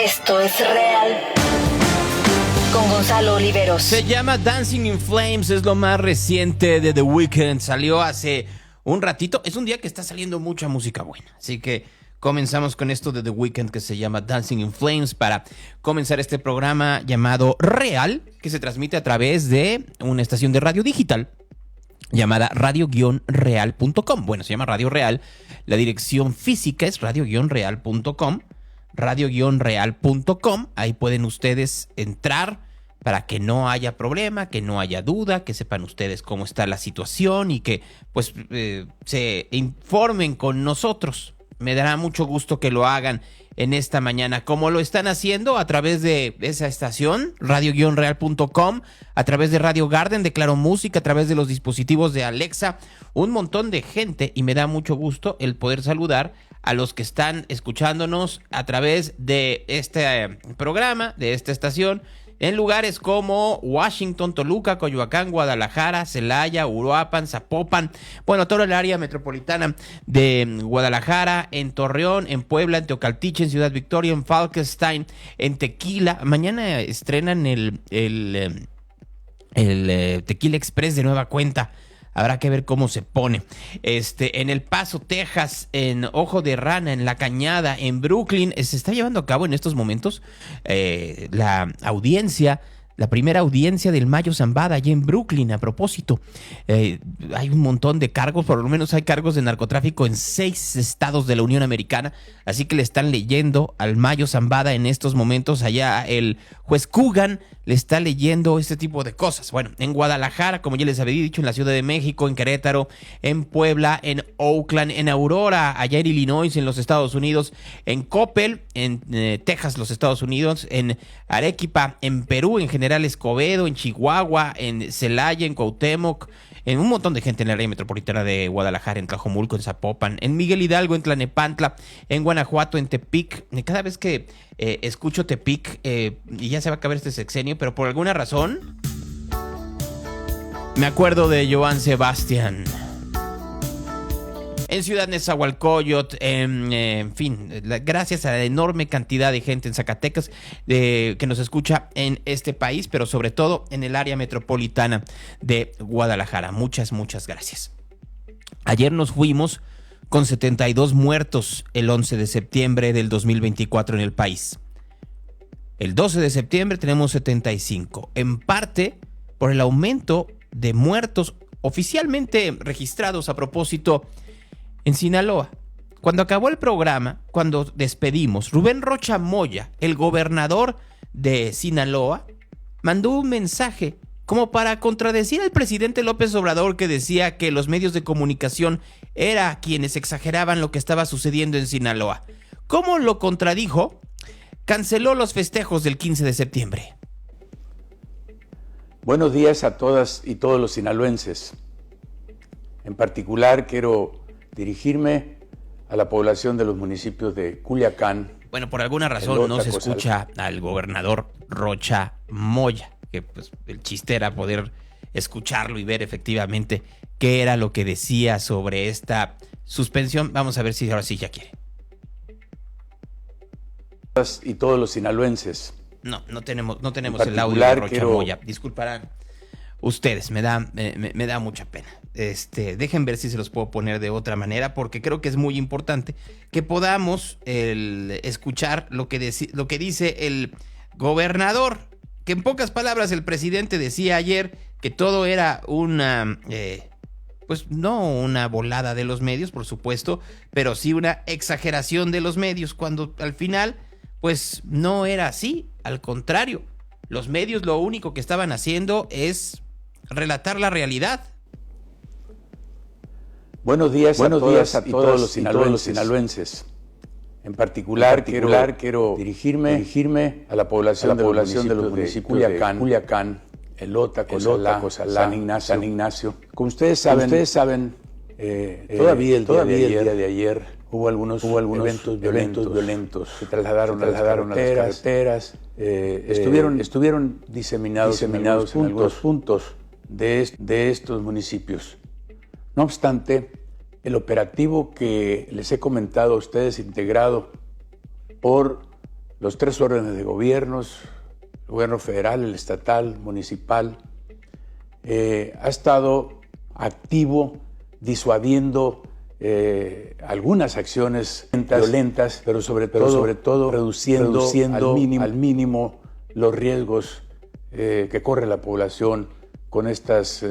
Esto es real. Con Gonzalo Oliveros. Se llama Dancing in Flames, es lo más reciente de The Weeknd. Salió hace un ratito. Es un día que está saliendo mucha música buena. Así que comenzamos con esto de The Weeknd que se llama Dancing in Flames para comenzar este programa llamado Real, que se transmite a través de una estación de radio digital llamada radio-real.com. Bueno, se llama Radio Real. La dirección física es radio-real.com. radio-real.com. Ahí pueden ustedes entrar para que no haya problema, que no haya duda, que sepan ustedes cómo está la situación y que pues se informen con nosotros. Me dará mucho gusto que lo hagan en esta mañana, como lo están haciendo a través de esa estación, radio-real.com, a través de Radio Garden, de Claro Música, a través de los dispositivos de Alexa, un montón de gente, y me da mucho gusto el poder saludar a los que están escuchándonos a través de este programa, de esta estación, en lugares como Washington, Toluca, Coyoacán, Guadalajara, Celaya, Uruapan, Zapopan, bueno, todo el área metropolitana de Guadalajara, en Torreón, en Puebla, en Teocaltiche, en Ciudad Victoria, en Falkenstein, en Tequila. Mañana estrenan el Tequila Express de nueva cuenta. Habrá que ver cómo se pone. En El Paso, Texas, en Ojo de Rana, en La Cañada, en Brooklyn, se está llevando a cabo en estos momentos la primera audiencia del Mayo Zambada allá en Brooklyn. A propósito, hay un montón de cargos, por lo menos hay cargos de narcotráfico en 6 estados de la Unión Americana, así que le están leyendo al Mayo Zambada en estos momentos. Allá el juez Coogan le está leyendo este tipo de cosas. Bueno, en Guadalajara, como ya les había dicho, en la Ciudad de México, en Querétaro, en Puebla, en Oakland, en Aurora, allá en Illinois, en los Estados Unidos, en Coppel, en Texas, los Estados Unidos, en Arequipa, en Perú, en General Escobedo, en Chihuahua, en Celaya, en Cuauhtémoc, en un montón de gente en el área metropolitana de Guadalajara, en Tlajomulco, en Zapopan, en Miguel Hidalgo, en Tlanepantla, en Guanajuato, en Tepic. Cada vez que escucho Tepic, y ya se va a acabar este sexenio, pero por alguna razón me acuerdo de Joan Sebastián. En Ciudad Nezahualcóyotl, en fin, gracias a la enorme cantidad de gente en Zacatecas que nos escucha en este país, pero sobre todo en el área metropolitana de Guadalajara. Muchas, muchas gracias. Ayer nos fuimos con 72 muertos el 11 de septiembre del 2024 en el país. El 12 de septiembre tenemos 75, en parte por el aumento de muertos oficialmente registrados a propósito en Sinaloa. Cuando acabó el programa, cuando despedimos, Rubén Rocha Moya, el gobernador de Sinaloa, mandó un mensaje como para contradecir al presidente López Obrador, que decía que los medios de comunicación eran quienes exageraban lo que estaba sucediendo en Sinaloa. ¿Cómo lo contradijo? Canceló los festejos del 15 de septiembre. Buenos días a todas y todos los sinaloenses. En particular quiero dirigirme a la población de los municipios de Culiacán. Bueno, por alguna razón no se escucha al gobernador Rocha Moya, que pues el chiste era poder escucharlo y ver efectivamente qué era lo que decía sobre esta suspensión. Vamos a ver si ahora sí ya quiere. Y todos los sinaloenses. No tenemos el audio de Rocha Moya. Disculparán ustedes, me da mucha pena. Dejen ver si se los puedo poner de otra manera, porque creo que es muy importante que podamos escuchar lo que dice el gobernador, que en pocas palabras el presidente decía ayer que todo era una, pues no una volada de los medios, por supuesto, pero sí una exageración de los medios, cuando al final pues no era así. Al contrario, los medios lo único que estaban haciendo es relatar la realidad. Buenos días a todos los sinaloenses. En particular quiero dirigirme a la población de los municipios de Culiacán, Elota, Cozalá, San Ignacio. Como ustedes saben, todavía el día de ayer hubo algunos eventos violentos que trasladaron a las carreteras. Estuvieron diseminados en algunos puntos de estos municipios. No obstante, el operativo que les he comentado a ustedes, integrado por los 3 órdenes de gobiernos, el gobierno federal, el estatal, municipal, ha estado activo disuadiendo algunas acciones violentas, pero sobre todo reduciendo al mínimo los riesgos que corre la población con estas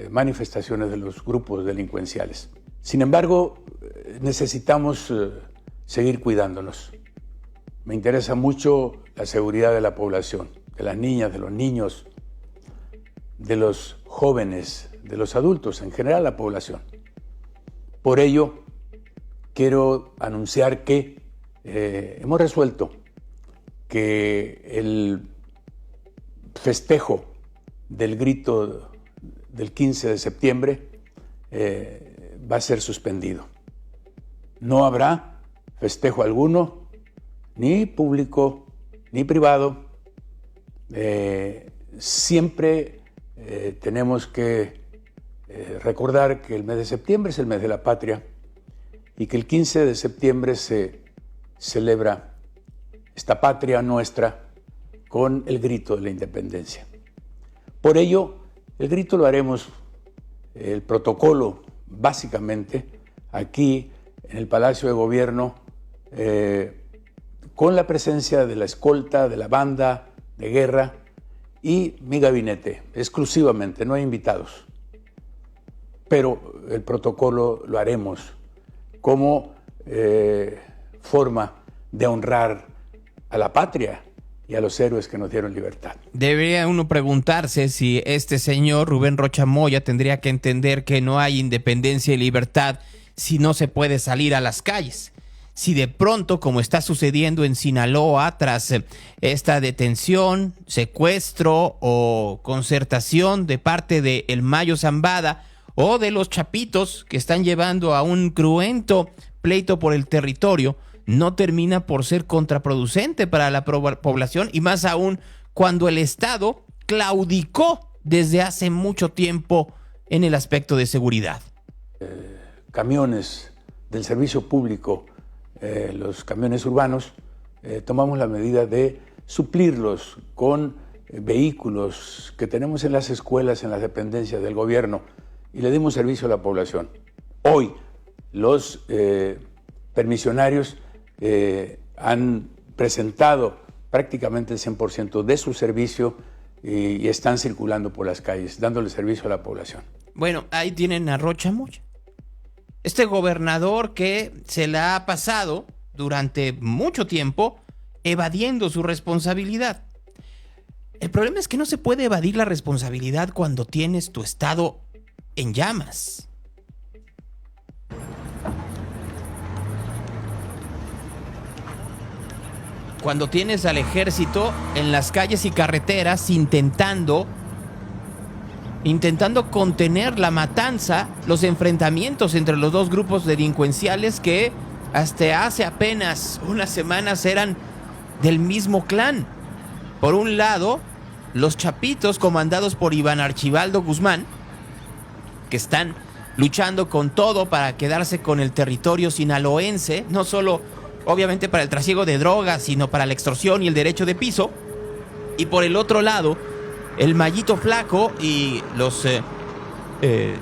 manifestaciones de los grupos delincuenciales. Sin embargo, necesitamos seguir cuidándonos. Me interesa mucho la seguridad de la población, de las niñas, de los niños, de los jóvenes, de los adultos, en general la población. Por ello, quiero anunciar que hemos resuelto que el festejo del grito del 15 de septiembre va a ser suspendido. No habrá festejo alguno, ni público, ni privado. Siempre tenemos que recordar que el mes de septiembre es el mes de la patria y que el 15 de septiembre se celebra esta patria nuestra con el grito de la independencia. Por ello, el grito lo haremos, el protocolo, básicamente, aquí en el Palacio de Gobierno, con la presencia de la escolta, de la banda de guerra y mi gabinete, exclusivamente, no hay invitados. Pero el protocolo lo haremos como forma de honrar a la patria y a los héroes que nos dieron libertad. Debería uno preguntarse si este señor Rubén Rocha Moya tendría que entender que no hay independencia y libertad si no se puede salir a las calles. Si de pronto, como está sucediendo en Sinaloa, tras esta detención, secuestro o concertación de parte de el Mayo Zambada o de los chapitos que están llevando a un cruento pleito por el territorio, no termina por ser contraproducente para la población, y más aún cuando el Estado claudicó desde hace mucho tiempo en el aspecto de seguridad. Camiones del servicio público, los camiones urbanos, tomamos la medida de suplirlos con vehículos que tenemos en las escuelas, en las dependencias del gobierno, y le dimos servicio a la población. Hoy los permisionarios han presentado prácticamente el 100% de su servicio y están circulando por las calles, dándole servicio a la población. Bueno, ahí tienen a Rocha Moya. Este gobernador que se la ha pasado durante mucho tiempo evadiendo su responsabilidad. El problema es que no se puede evadir la responsabilidad cuando tienes tu estado en llamas. Cuando tienes al ejército en las calles y carreteras intentando contener la matanza, los enfrentamientos entre los dos grupos delincuenciales que hasta hace apenas unas semanas eran del mismo clan. Por un lado, los chapitos comandados por Iván Archibaldo Guzmán, que están luchando con todo para quedarse con el territorio sinaloense, no solo obviamente para el trasiego de drogas, sino para la extorsión y el derecho de piso. Y por el otro lado, el Mayito Flaco y los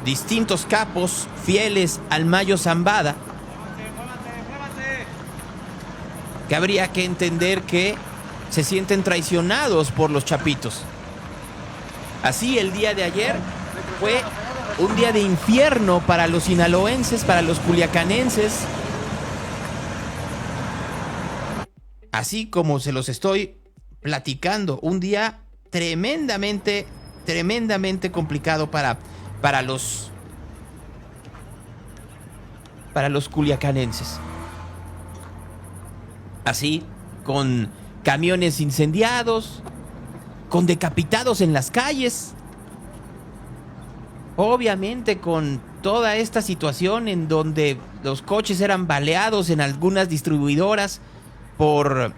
distintos capos fieles al Mayo Zambada, que habría que entender que se sienten traicionados por los chapitos. Así, el día de ayer fue un día de infierno para los sinaloenses, para los culiacanenses. Así como se los estoy platicando, un día tremendamente complicado para los culiacanenses. Así, con camiones incendiados, con decapitados en las calles, obviamente con toda esta situación en donde los coches eran baleados en algunas distribuidoras porque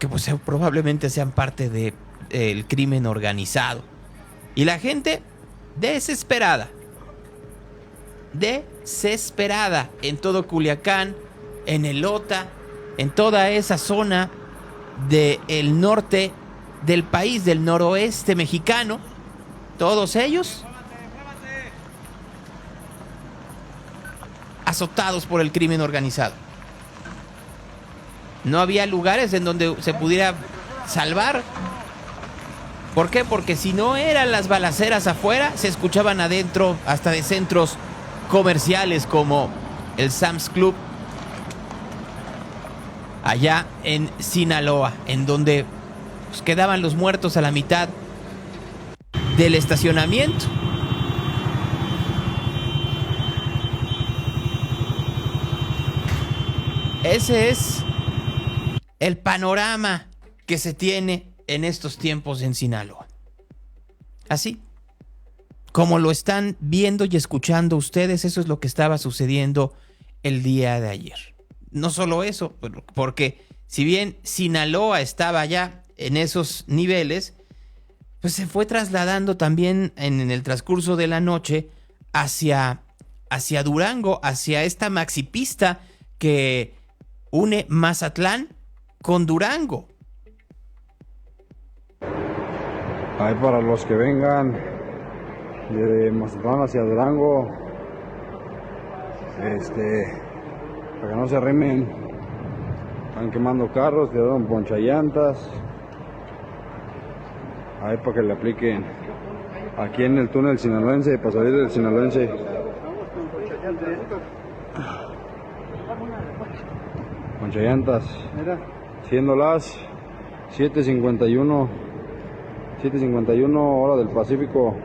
pues probablemente sean parte del crimen organizado. Y la gente desesperada en todo Culiacán, en Elota, en toda esa zona del norte del país, del noroeste mexicano, todos ellos azotados por el crimen organizado. No había lugares en donde se pudiera salvar. ¿Por qué? Porque si no eran las balaceras afuera, se escuchaban adentro, hasta de centros comerciales como el Sam's Club, allá en Sinaloa, en donde pues, quedaban los muertos a la mitad del estacionamiento. Ese es el panorama que se tiene en estos tiempos en Sinaloa. Así como lo están viendo y escuchando ustedes, eso es lo que estaba sucediendo el día de ayer. No solo eso, porque si bien Sinaloa estaba ya en esos niveles, pues se fue trasladando también en el transcurso de la noche hacia Durango, hacia esta maxipista que une Mazatlán con Durango. Ahí para los que vengan de Mazatlán hacia Durango, para que no se arrimen, están quemando carros, quedaron ponchallantas, ahí para que le apliquen aquí en el túnel sinaloense, para salir del sinaloense. Ponchallantas, siendo las 7:51 hora del Pacífico,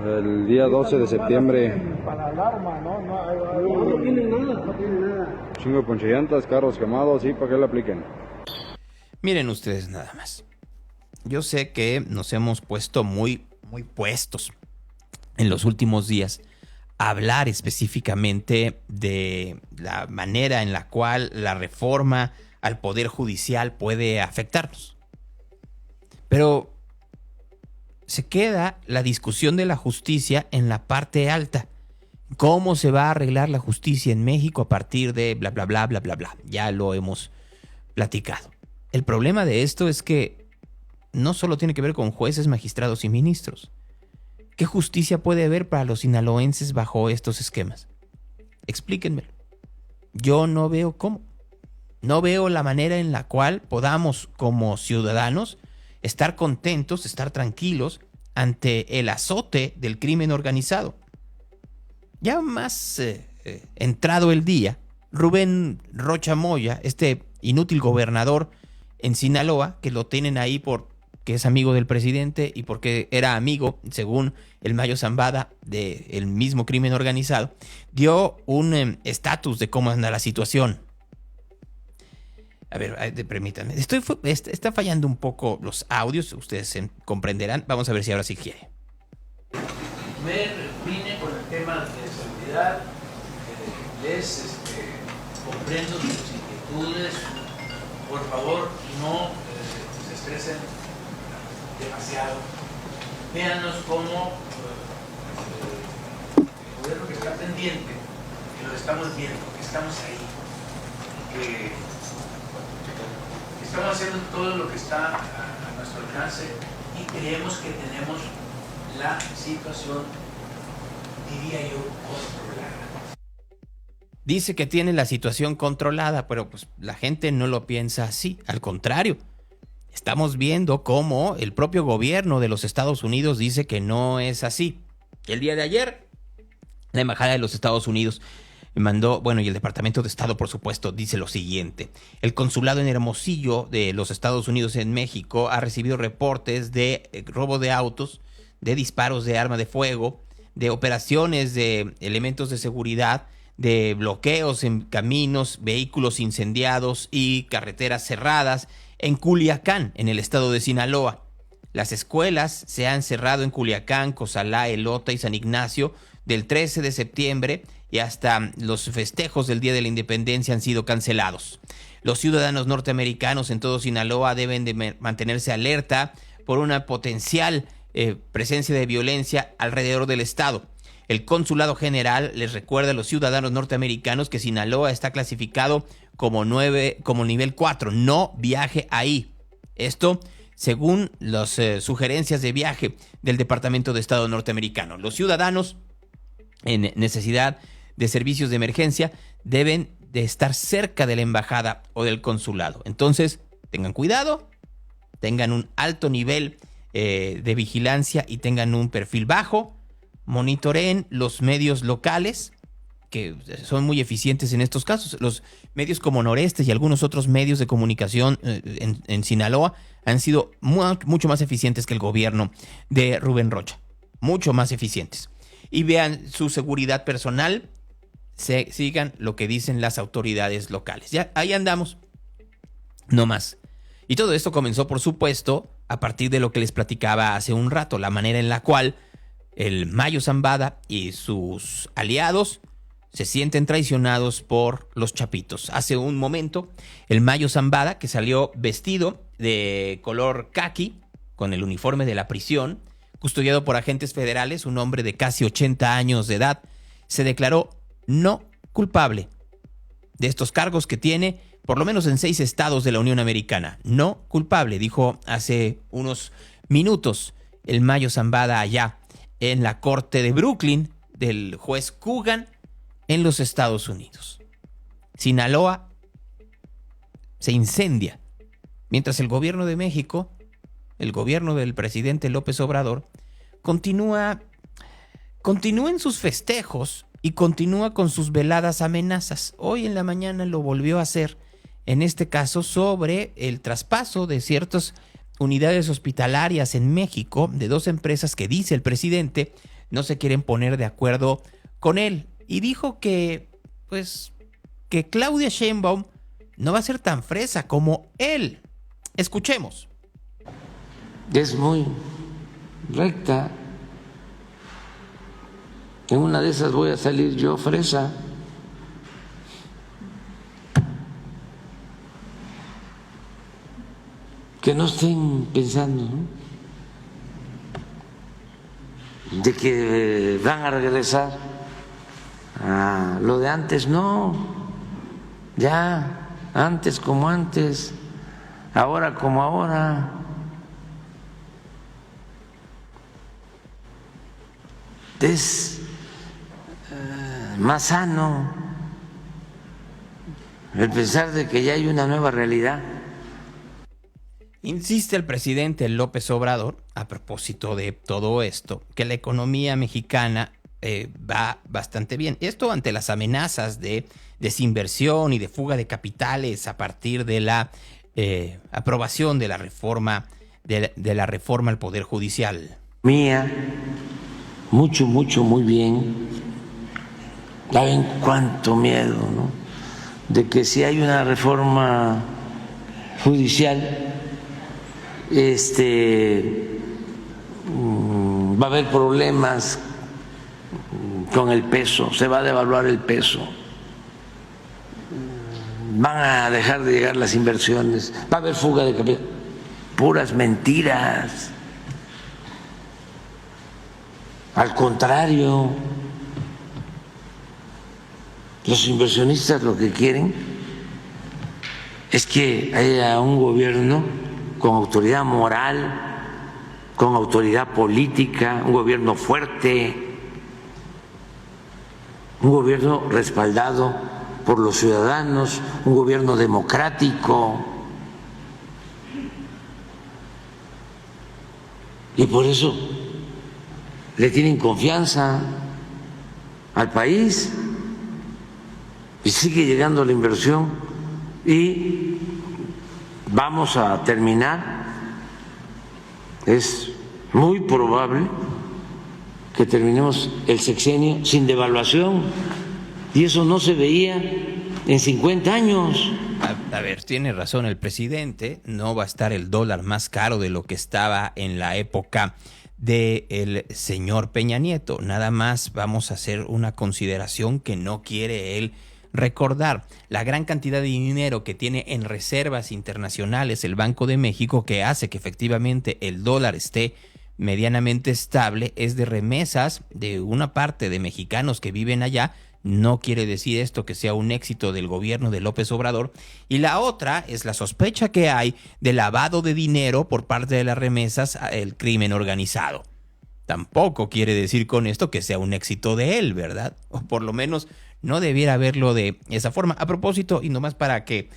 el día 12 de septiembre. No tiene nada. Chingo de ponchallantas, carros quemados, y para que le apliquen. Miren ustedes nada más. Yo sé que nos hemos puesto muy puestos en los últimos días a hablar específicamente de la manera en la cual la reforma al Poder Judicial puede afectarnos. Pero se queda la discusión de la justicia en la parte alta. ¿Cómo se va a arreglar la justicia en México a partir de bla, bla, bla, bla, bla, bla? Ya lo hemos platicado. El problema de esto es que no solo tiene que ver con jueces, magistrados y ministros. ¿Qué justicia puede haber para los sinaloenses bajo estos esquemas? Explíquenmelo. Yo no veo cómo. No veo la manera en la cual podamos, como ciudadanos, estar contentos, estar tranquilos ante el azote del crimen organizado. Ya más entrado el día, Rubén Rocha Moya, este inútil gobernador en Sinaloa, que lo tienen ahí porque es amigo del presidente y porque era amigo, según el Mayo Zambada, del mismo crimen organizado, dio un estatus de cómo anda la situación. A ver, permítanme. Está fallando un poco los audios, ustedes comprenderán. Vamos a ver si ahora sí quiere. Vine con el tema de seguridad, comprendo sus inquietudes. Por favor, no se estresen demasiado. Véanos como el gobierno que está pendiente, que lo estamos viendo, que estamos ahí, que estamos haciendo todo lo que está a nuestro alcance y creemos que tenemos la situación, diría yo, controlada. Dice que tiene la situación controlada, pero pues la gente no lo piensa así. Al contrario, estamos viendo cómo el propio gobierno de los Estados Unidos dice que no es así. El día de ayer, la Embajada de los Estados Unidos mandó, y el Departamento de Estado, por supuesto, dice lo siguiente. El consulado en Hermosillo de los Estados Unidos en México ha recibido reportes de robo de autos, de disparos de arma de fuego, de operaciones de elementos de seguridad, de bloqueos en caminos, vehículos incendiados y carreteras cerradas en Culiacán, en el estado de Sinaloa. Las escuelas se han cerrado en Culiacán, Cozalá, Elota y San Ignacio del 13 de septiembre y hasta los festejos del Día de la Independencia han sido cancelados. Los ciudadanos norteamericanos en todo Sinaloa deben de mantenerse alerta por una potencial presencia de violencia alrededor del estado. El Consulado General les recuerda a los ciudadanos norteamericanos que Sinaloa está clasificado como nivel 4. No viaje ahí. Esto según las sugerencias de viaje del Departamento de Estado norteamericano. Los ciudadanos en necesidad de servicios de emergencia deben de estar cerca de la embajada o del consulado. Entonces, tengan cuidado, tengan un alto nivel de vigilancia y tengan un perfil bajo. Monitoreen los medios locales, que son muy eficientes en estos casos. Los medios como Norestes y algunos otros medios de comunicación en Sinaloa han sido mucho más eficientes que el gobierno de Rubén Rocha. Mucho más eficientes. Y vean su seguridad personal, sigan lo que dicen las autoridades locales. Ya, ahí andamos. No más. Y todo esto comenzó, por supuesto, a partir de lo que les platicaba hace un rato, la manera en la cual el Mayo Zambada y sus aliados se sienten traicionados por los chapitos. Hace un momento, el Mayo Zambada, que salió vestido de color caqui, con el uniforme de la prisión, custodiado por agentes federales, un hombre de casi 80 años de edad, se declaró no culpable de estos cargos que tiene, por lo menos en 6 estados de la Unión Americana. No culpable, dijo hace unos minutos el Mayo Zambada allá en la corte de Brooklyn del juez Coogan en los Estados Unidos. Sinaloa se incendia, mientras el gobierno de México, el gobierno del presidente López Obrador, continúa en sus festejos y continúa con sus veladas amenazas. Hoy en la mañana lo volvió a hacer, en este caso sobre el traspaso de ciertas unidades hospitalarias en México de 2 empresas que, dice el presidente, no se quieren poner de acuerdo con él. Y dijo que Claudia Sheinbaum no va a ser tan fresa como él. Escuchemos. Es muy recta. En una de esas voy a salir yo fresa. Que no estén pensando, ¿no?, de que van a regresar a lo de antes. No, ya antes como antes, ahora como ahora. Es más sano el pensar de que ya hay una nueva realidad. Insiste el presidente López Obrador, a propósito de todo esto, que la economía mexicana va bastante bien. Esto ante las amenazas de desinversión y de fuga de capitales a partir de la aprobación de la reforma al Poder Judicial. Muy bien. ¿Saben cuánto miedo, no?, de que si hay una reforma judicial, va a haber problemas con el peso, se va a devaluar el peso, van a dejar de llegar las inversiones, va a haber fuga de capital. Puras mentiras. Al contrario, los inversionistas lo que quieren es que haya un gobierno con autoridad moral, con autoridad política, un gobierno fuerte, un gobierno respaldado por los ciudadanos, un gobierno democrático. Y por eso le tienen confianza al país y sigue llegando la inversión y vamos a terminar, es muy probable que terminemos el sexenio sin devaluación, y eso no se veía en 50 años. A ver, tiene razón el presidente, no va a estar el dólar más caro de lo que estaba en la época del señor Peña Nieto. Nada más vamos a hacer una consideración que no quiere él recordar: la gran cantidad de dinero que tiene en reservas internacionales el Banco de México, que hace que efectivamente el dólar esté medianamente estable es de remesas de una parte de mexicanos que viven allá. No quiere decir esto que sea un éxito del gobierno de López Obrador. Y la otra es la sospecha que hay de lavado de dinero por parte de las remesas al crimen organizado. Tampoco quiere decir con esto que sea un éxito de él, ¿verdad? O por lo menos no debiera verlo de esa forma. A propósito, y nomás para que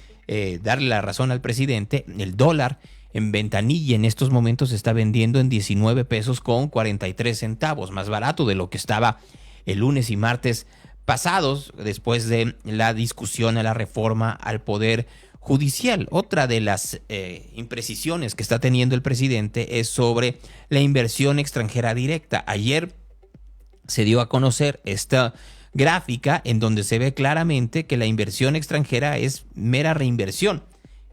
darle la razón al presidente, el dólar en ventanilla en estos momentos se está vendiendo en 19 pesos con 43 centavos, más barato de lo que estaba el lunes y martes pasados, después de la discusión a la reforma al Poder Judicial. Otra de las imprecisiones que está teniendo el presidente es sobre la inversión extranjera directa. Ayer se dio a conocer esta gráfica en donde se ve claramente que la inversión extranjera es mera reinversión.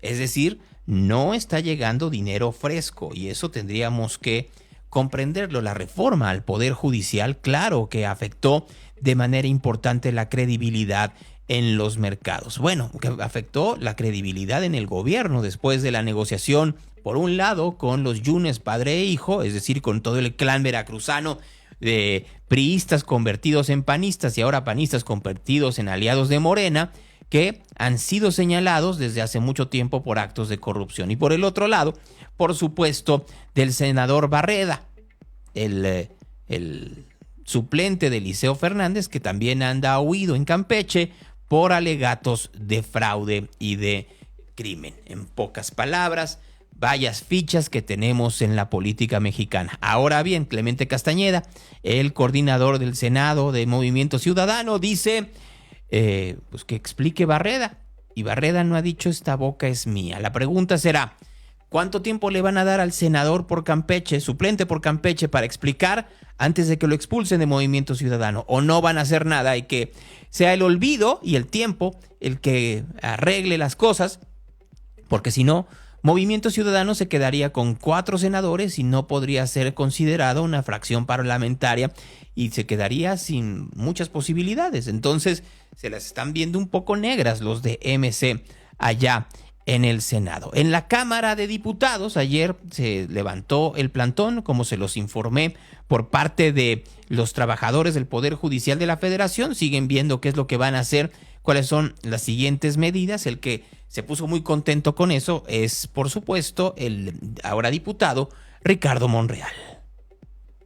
Es decir, no está llegando dinero fresco y eso tendríamos que comprenderlo. La reforma al Poder Judicial, claro que afectó de manera importante la credibilidad en los mercados. Bueno, que afectó la credibilidad en el gobierno después de la negociación, por un lado, con los Yunes padre e hijo, es decir, con todo el clan veracruzano de priistas convertidos en panistas y ahora panistas convertidos en aliados de Morena, que han sido señalados desde hace mucho tiempo por actos de corrupción. Y por el otro lado, por supuesto, del senador Barreda, el suplente de Eliseo Fernández, que también anda huido en Campeche por alegatos de fraude y de crimen. En pocas palabras, varias fichas que tenemos en la política mexicana. Ahora bien, Clemente Castañeda, el coordinador del Senado de Movimiento Ciudadano, dice pues que explique Barreda. Y Barreda no ha dicho esta boca es mía. La pregunta será, ¿cuánto tiempo le van a dar al senador por Campeche, suplente por Campeche, para explicar antes de que lo expulsen de Movimiento Ciudadano? ¿O no van a hacer nada y que sea el olvido y el tiempo el que arregle las cosas? Porque si no, Movimiento Ciudadano se quedaría con 4 senadores y no podría ser considerado una fracción parlamentaria y se quedaría sin muchas posibilidades. Entonces se las están viendo un poco negras los de MC allá en el Senado. En la Cámara de Diputados ayer se levantó el plantón, como se los informé, por parte de los trabajadores del Poder Judicial de la Federación. Siguen viendo qué es lo que van a hacer, cuáles son las siguientes medidas. El que se puso muy contento con eso es, por supuesto, el ahora diputado Ricardo Monreal.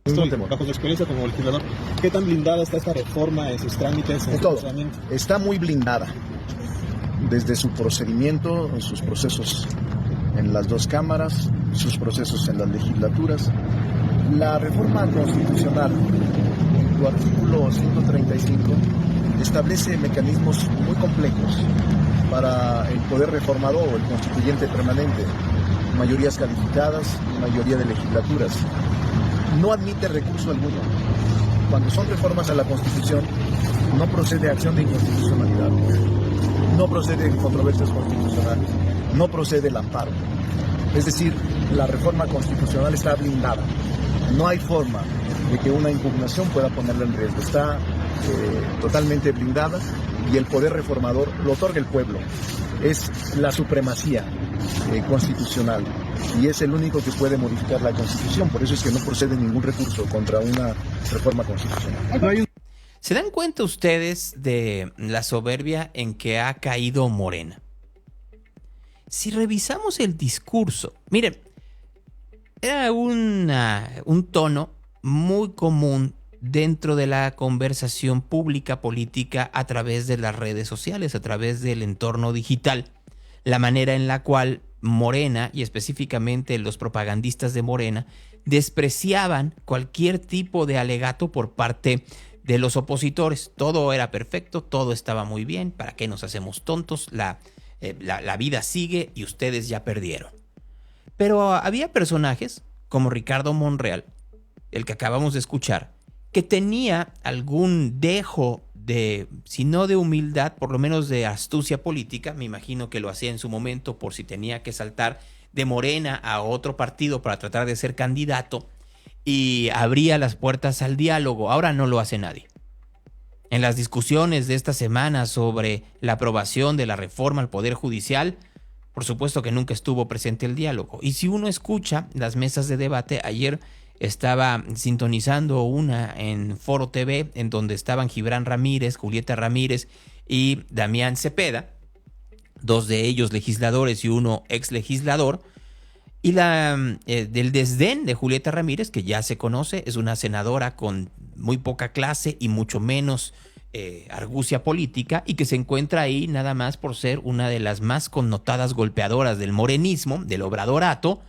Bajo su experiencia como legislador, ¿qué tan blindada está esta reforma en sus trámites? En todo. Está muy blindada. Desde su procedimiento, sus procesos en las 2 cámaras, sus procesos en las legislaturas. La reforma constitucional, en su artículo 135, establece mecanismos muy complejos para el poder reformador o el constituyente permanente, mayorías calificadas y mayoría de legislaturas. No admite recurso alguno. Cuando son reformas a la Constitución, no procede acción de inconstitucionalidad. No procede controversias constitucionales, no procede el amparo. Es decir, la reforma constitucional está blindada. No hay forma de que una impugnación pueda ponerla en riesgo. Está totalmente blindada y el poder reformador lo otorga el pueblo. Es la supremacía constitucional y es el único que puede modificar la Constitución. Por eso es que no procede ningún recurso contra una reforma constitucional. ¿Se dan cuenta ustedes de la soberbia en que ha caído Morena? Si revisamos el discurso, miren, era un tono muy común dentro de la conversación pública política a través de las redes sociales, a través del entorno digital, la manera en la cual Morena, y específicamente los propagandistas de Morena, despreciaban cualquier tipo de alegato por parte de los opositores. Todo era perfecto, todo estaba muy bien, ¿para qué nos hacemos tontos? La vida sigue y ustedes ya perdieron. Pero había personajes como Ricardo Monreal, el que acabamos de escuchar, que tenía algún dejo de, si no de humildad, por lo menos de astucia política. Me imagino que lo hacía en su momento por si tenía que saltar de Morena a otro partido para tratar de ser candidato, y abría las puertas al diálogo. Ahora no lo hace nadie. En las discusiones de esta semana sobre la aprobación de la reforma al Poder Judicial, por supuesto que nunca estuvo presente el diálogo. Y si uno escucha las mesas de debate, ayer estaba sintonizando una en Foro TV, en donde estaban Gibran Ramírez, Julieta Ramírez y Damián Cepeda, dos de ellos legisladores y uno ex legislador, y del desdén de Julieta Ramírez, que ya se conoce, es una senadora con muy poca clase y mucho menos argucia política, y que se encuentra ahí nada más por ser una de las más connotadas golpeadoras del morenismo, del obradorato.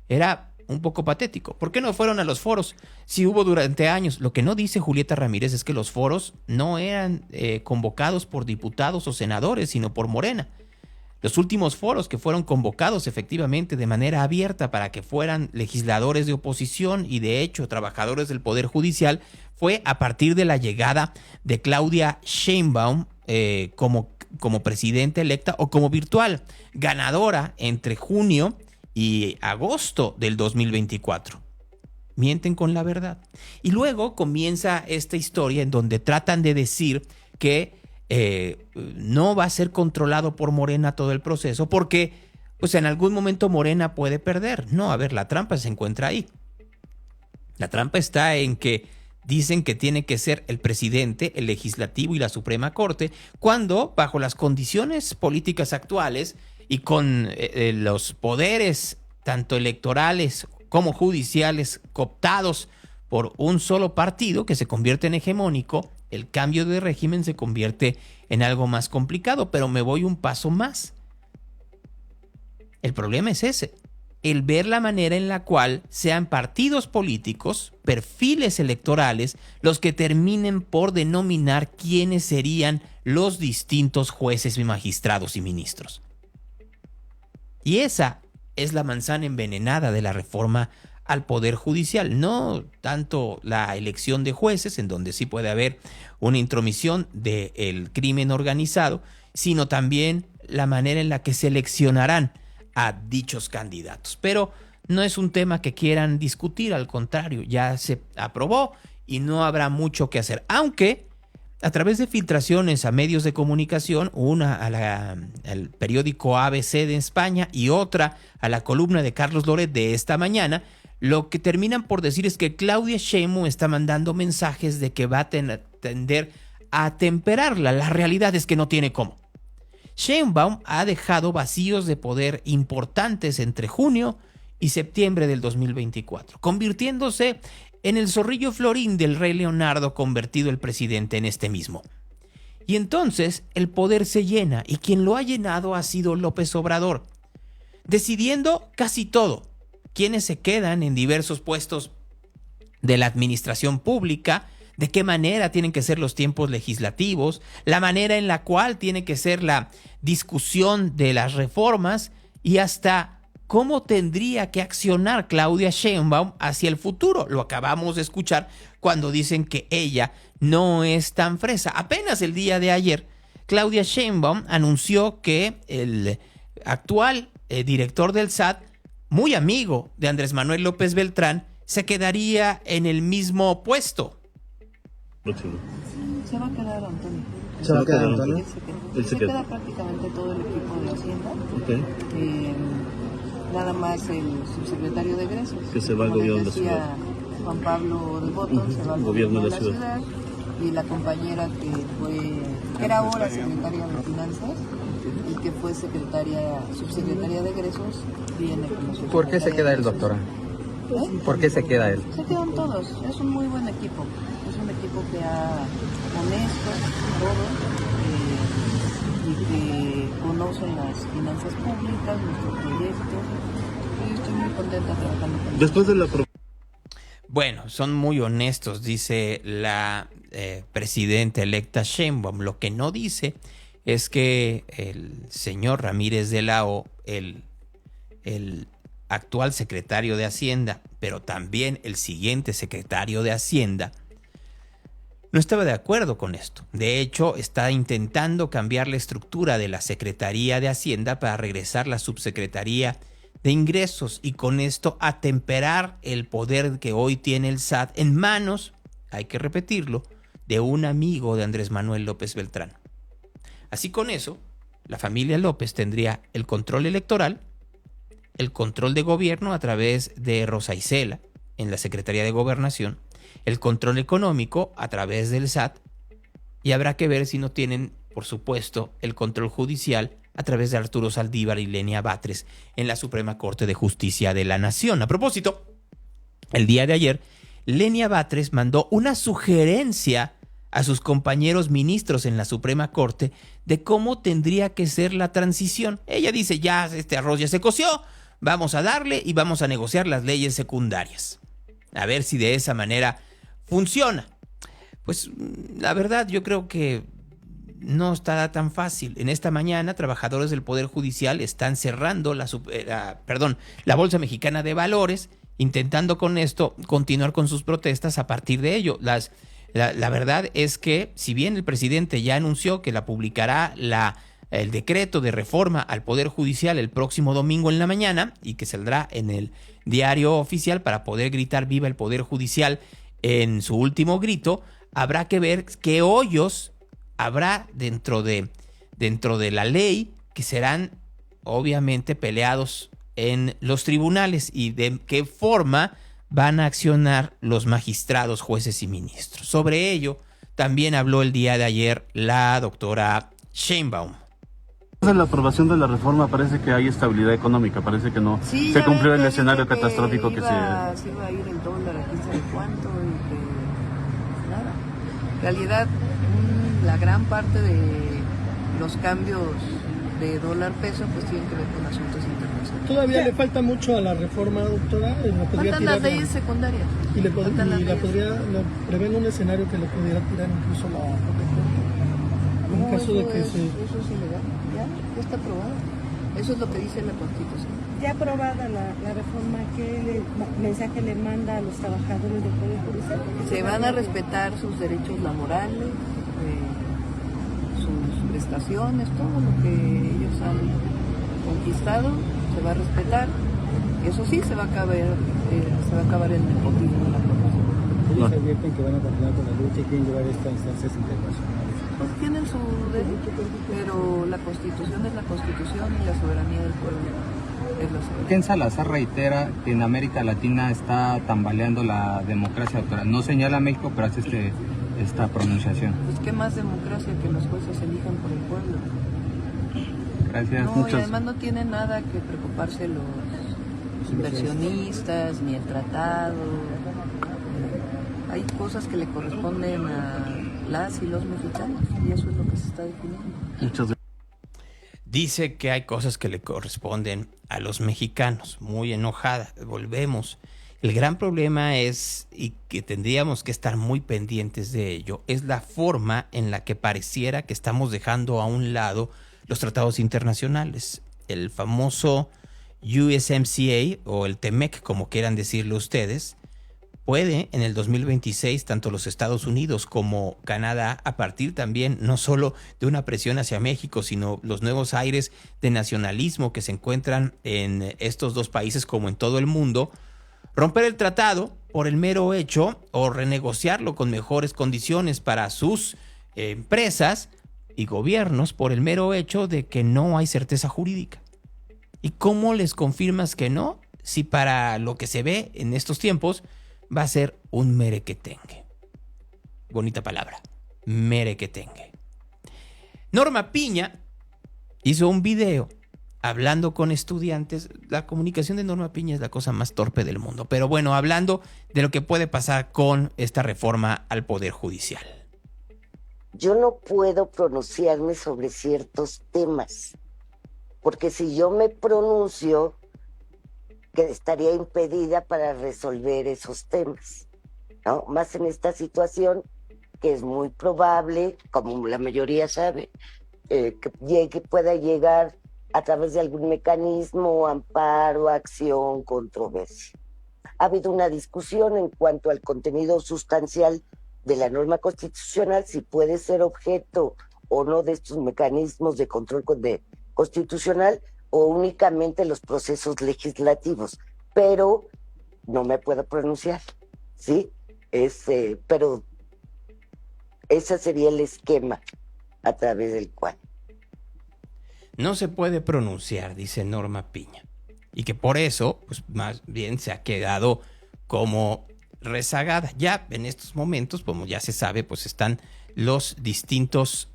Era un poco patético. ¿Por qué no fueron a los foros? Si hubo durante años. Lo que no dice Julieta Ramírez es que los foros no eran convocados por diputados o senadores, sino por Morena. Los últimos foros que fueron convocados efectivamente de manera abierta para que fueran legisladores de oposición y de hecho trabajadores del Poder Judicial fue a partir de la llegada de Claudia Sheinbaum como presidenta electa o como virtual ganadora entre junio y agosto del 2024. Mienten con la verdad. Y luego comienza esta historia en donde tratan de decir que no va a ser controlado por Morena todo el proceso porque pues en algún momento Morena puede perder. No, a ver, la trampa se encuentra ahí. La trampa está en que dicen que tiene que ser el presidente, el legislativo y la Suprema Corte, cuando bajo las condiciones políticas actuales y con los poderes tanto electorales como judiciales cooptados por un solo partido que se convierte en hegemónico, el cambio de régimen se convierte en algo más complicado. Pero me voy un paso más. El problema es ese, el ver la manera en la cual sean partidos políticos, perfiles electorales, los que terminen por denominar quiénes serían los distintos jueces y magistrados y ministros. Y esa es la manzana envenenada de la reforma al Poder Judicial. No tanto la elección de jueces, en donde sí puede haber una intromisión del crimen organizado, sino también la manera en la que seleccionarán a dichos candidatos. Pero no es un tema que quieran discutir, al contrario, ya se aprobó y no habrá mucho que hacer. Aunque a través de filtraciones a medios de comunicación, una al periódico ABC de España y otra a la columna de Carlos Loret de esta mañana, lo que terminan por decir es que Claudia Sheinbaum está mandando mensajes de que va a tender a temperarla. La realidad es que no tiene cómo. Sheinbaum ha dejado vacíos de poder importantes entre junio y septiembre del 2024, convirtiéndose en el zorrillo florín del rey Leonardo convertido el presidente en este mismo. Y entonces el poder se llena, y quien lo ha llenado ha sido López Obrador, decidiendo casi todo. Quienes se quedan en diversos puestos de la administración pública, de qué manera tienen que ser los tiempos legislativos, la manera en la cual tiene que ser la discusión de las reformas y hasta cómo tendría que accionar Claudia Sheinbaum hacia el futuro. Lo acabamos de escuchar cuando dicen que ella no es tan fresa. Apenas el día de ayer, Claudia Sheinbaum anunció que el actual director del SAT, muy amigo de Andrés Manuel López Beltrán, se quedaría en el mismo puesto. Se va a quedar Antonio. ¿Se va a quedar Antonio? Se queda prácticamente todo el equipo de Hacienda. Okay. Nada más el subsecretario de egresos. Que se va al gobierno de la ciudad. Juan Pablo del Voto, se va al gobierno de la ciudad. Y la compañera que era ahora secretaria de Finanzas y que fue subsecretaria de egresos, viene como subsecretaria. ¿Por qué se queda el doctor? ¿Por qué se queda él? Se quedan todos, es un muy buen equipo. Es un equipo que honesto, todo, y que conocen las finanzas públicas, nuestros proyectos. Y estoy muy contenta trabajando con Después de la Bueno, son muy honestos, dice la presidenta electa Sheinbaum. Lo que no dice es que el señor Ramírez de la O, el actual secretario de Hacienda, pero también el siguiente secretario de Hacienda, no estaba de acuerdo con esto. De hecho, está intentando cambiar la estructura de la Secretaría de Hacienda para regresar la Subsecretaría de Ingresos y con esto atemperar el poder que hoy tiene el SAT en manos, hay que repetirlo, de un amigo de Andrés Manuel López Beltrán. Así con eso, la familia López tendría el control electoral, el control de gobierno a través de Rosa Isela, en la Secretaría de Gobernación, el control económico a través del SAT, y habrá que ver si no tienen, por supuesto, el control judicial a través de Arturo Saldívar y Lenia Batres en la Suprema Corte de Justicia de la Nación. A propósito, el día de ayer, Lenia Batres mandó una sugerencia a sus compañeros ministros en la Suprema Corte de cómo tendría que ser la transición. Ella dice, ya este arroz ya se coció, vamos a darle y vamos a negociar las leyes secundarias. A ver si de esa manera funciona. Pues la verdad yo creo que no está tan fácil. En esta mañana, trabajadores del Poder Judicial están cerrando la Bolsa Mexicana de Valores, intentando con esto continuar con sus protestas a partir de ello. La verdad es que, si bien el presidente ya anunció que la publicará el decreto de reforma al Poder Judicial el próximo domingo en la mañana y que saldrá en el diario oficial para poder gritar viva el Poder Judicial en su último grito, habrá que ver qué hoyos habrá dentro de la ley que serán obviamente peleados en los tribunales y de qué forma van a accionar los magistrados, jueces y ministros. Sobre ello también habló el día de ayer la doctora Sheinbaum. En la aprobación de la reforma parece que hay estabilidad económica, parece que no sí, se cumplió el escenario catastrófico que se iba a ir el dólar a quién sabe cuánto y que nada. En realidad, la gran parte de los cambios de dólar-peso pues tienen que ver con asuntos internacionales. Todavía le falta mucho a la reforma, doctora. Faltan las leyes secundarias. Y prevén un escenario que le pudiera tirar incluso la protectora. En caso de que eso es ilegal. Ya está aprobado. Eso es lo que dice la Constitución. Ya aprobada la reforma, ¿qué mensaje le manda a los trabajadores del Poder Judicial? Se van a respetar sus derechos laborales, sus prestaciones, todo lo que ellos han conquistado se va a respetar. Eso sí, se va a acabar en el motivo de la aprobación. Ellos advierten que van a continuar con la lucha y quieren llevar estas instancias internacionales. Pues tienen su derecho, pero la Constitución es la Constitución y la soberanía del pueblo es la soberanía. Ken Salazar reitera que en América Latina está tambaleando la democracia, doctora. No señala a México, pero hace esta pronunciación. Pues qué más democracia que los jueces elijan por el pueblo. Gracias. No, y además no tiene nada que preocuparse los inversionistas, ni el tratado. Hay cosas que le corresponden a las y los mexicanos y eso es lo que se está definiendo. Muchas gracias. Dice que hay cosas que le corresponden a los mexicanos. Muy enojada. Volvemos. El gran problema es, y que tendríamos que estar muy pendientes de ello, es la forma en la que pareciera que estamos dejando a un lado los tratados internacionales. El famoso USMCA o el TEMEC, como quieran decirlo ustedes, puede en el 2026 tanto los Estados Unidos como Canadá, a partir también no solo de una presión hacia México, sino los nuevos aires de nacionalismo que se encuentran en estos dos países como en todo el mundo, romper el tratado por el mero hecho o renegociarlo con mejores condiciones para sus empresas y gobiernos por el mero hecho de que no hay certeza jurídica. ¿Y cómo les confirmas que no? Si para lo que se ve en estos tiempos va a ser un merequetengue. Bonita palabra, merequetengue. Norma Piña hizo un video hablando con estudiantes. La comunicación de Norma Piña es la cosa más torpe del mundo. Pero bueno, hablando de lo que puede pasar con esta reforma al Poder Judicial. Yo no puedo pronunciarme sobre ciertos temas, porque si yo me pronuncio, que estaría impedida para resolver esos temas, ¿no? Más en esta situación que es muy probable, como la mayoría sabe, que pueda llegar a través de algún mecanismo, amparo, acción, controversia. Ha habido una discusión en cuanto al contenido sustancial de la norma constitucional, si puede ser objeto o no de estos mecanismos de control constitucional o únicamente los procesos legislativos, pero no me puedo pronunciar, ¿sí? Pero ese sería el esquema a través del cual. No se puede pronunciar, dice Norma Piña, y que por eso, pues más bien se ha quedado como rezagada. Ya en estos momentos, como ya se sabe, pues están los distintos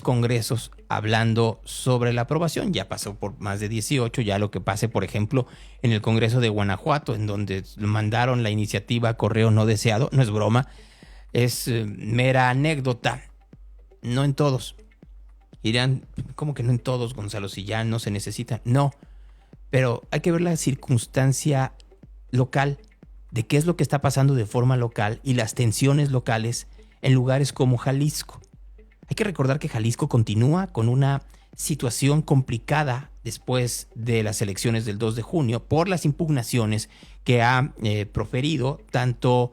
congresos hablando sobre la aprobación. Ya pasó por más de 18, ya lo que pase, por ejemplo, en el Congreso de Guanajuato, en donde mandaron la iniciativa a correo no deseado. No es broma, es mera anécdota. No en todos. Dirán, ¿cómo que no en todos, Gonzalo? Si ya no se necesita. No, pero hay que ver la circunstancia local, de qué es lo que está pasando de forma local y las tensiones locales en lugares como Jalisco. Hay que recordar que Jalisco continúa con una situación complicada después de las elecciones del 2 de junio por las impugnaciones que ha proferido tanto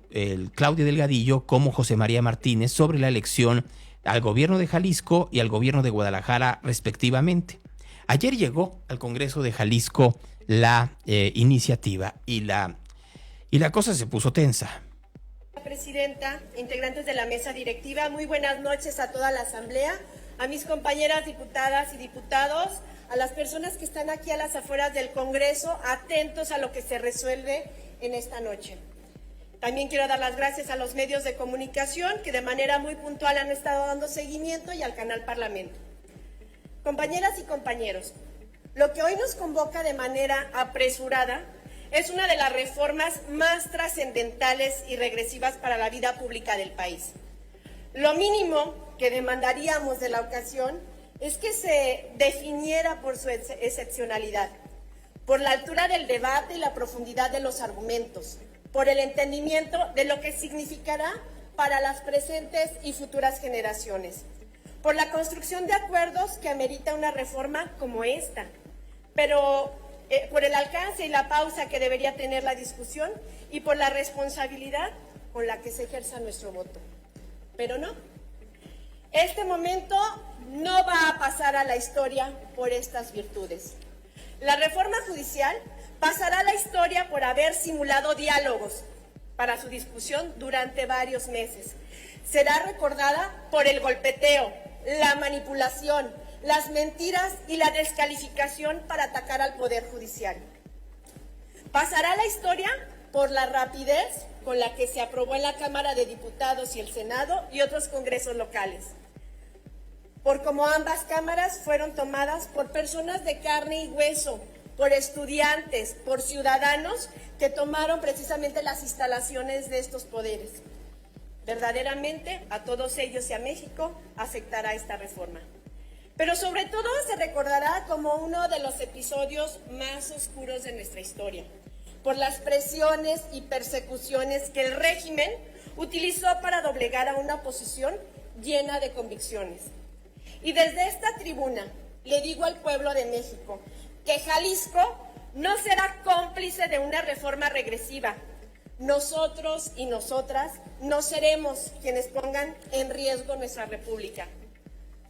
el Claudio Delgadillo como José María Martínez sobre la elección al gobierno de Jalisco y al gobierno de Guadalajara respectivamente. Ayer llegó al Congreso de Jalisco la iniciativa y la cosa se puso tensa. Presidenta, integrantes de la mesa directiva, muy buenas noches a toda la asamblea, a mis compañeras diputadas y diputados, a las personas que están aquí a las afueras del Congreso, atentos a lo que se resuelve en esta noche. También quiero dar las gracias a los medios de comunicación que de manera muy puntual han estado dando seguimiento y al canal Parlamento. Compañeras y compañeros, lo que hoy nos convoca de manera apresurada es una de las reformas más trascendentales y regresivas para la vida pública del país. Lo mínimo que demandaríamos de la ocasión es que se definiera por su excepcionalidad, por la altura del debate y la profundidad de los argumentos, por el entendimiento de lo que significará para las presentes y futuras generaciones, por la construcción de acuerdos que amerita una reforma como esta, pero por el alcance y la pausa que debería tener la discusión y por la responsabilidad con la que se ejerza nuestro voto. Pero no, este momento no va a pasar a la historia por estas virtudes. La reforma judicial pasará a la historia por haber simulado diálogos para su discusión durante varios meses. Será recordada por el golpeteo, la manipulación, las mentiras y la descalificación para atacar al Poder Judicial. Pasará a la historia por la rapidez con la que se aprobó en la Cámara de Diputados y el Senado y otros congresos locales, por cómo ambas cámaras fueron tomadas por personas de carne y hueso, por estudiantes, por ciudadanos que tomaron precisamente las instalaciones de estos poderes. Verdaderamente a todos ellos y a México afectará esta reforma. Pero sobre todo se recordará como uno de los episodios más oscuros de nuestra historia, por las presiones y persecuciones que el régimen utilizó para doblegar a una oposición llena de convicciones. Y desde esta tribuna le digo al pueblo de México que Jalisco no será cómplice de una reforma regresiva. Nosotros y nosotras no seremos quienes pongan en riesgo nuestra república.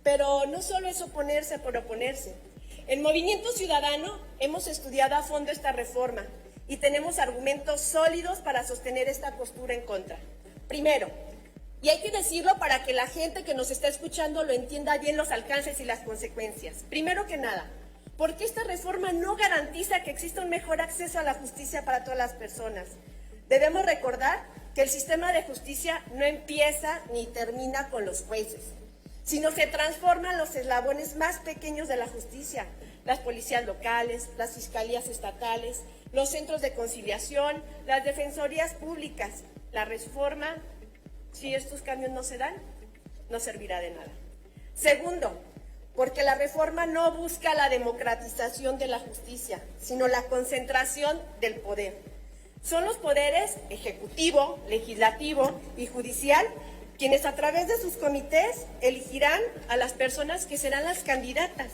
Pero no solo es oponerse por oponerse. En Movimiento Ciudadano hemos estudiado a fondo esta reforma y tenemos argumentos sólidos para sostener esta postura en contra. Primero, y hay que decirlo para que la gente que nos está escuchando lo entienda bien los alcances y las consecuencias. Primero que nada, porque esta reforma no garantiza que exista un mejor acceso a la justicia para todas las personas. Debemos recordar que el sistema de justicia no empieza ni termina con los jueces, sino se transforman los eslabones más pequeños de la justicia, las policías locales, las fiscalías estatales, los centros de conciliación, las defensorías públicas. La reforma, si estos cambios no se dan, no servirá de nada. Segundo, porque la reforma no busca la democratización de la justicia, sino la concentración del poder. Son los poderes ejecutivo, legislativo y judicial quienes a través de sus comités elegirán a las personas que serán las candidatas.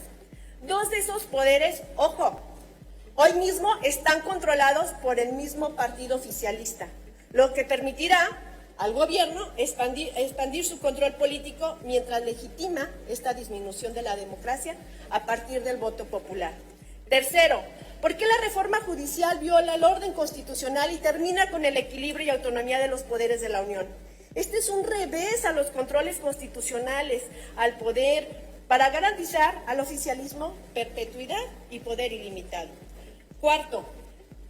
Dos de esos poderes, ojo, hoy mismo están controlados por el mismo partido oficialista, lo que permitirá al gobierno expandir su control político mientras legitima esta disminución de la democracia a partir del voto popular. Tercero, ¿por qué la reforma judicial viola el orden constitucional y termina con el equilibrio y autonomía de los poderes de la Unión? Este es un revés a los controles constitucionales, al poder, para garantizar al oficialismo perpetuidad y poder ilimitado. Cuarto,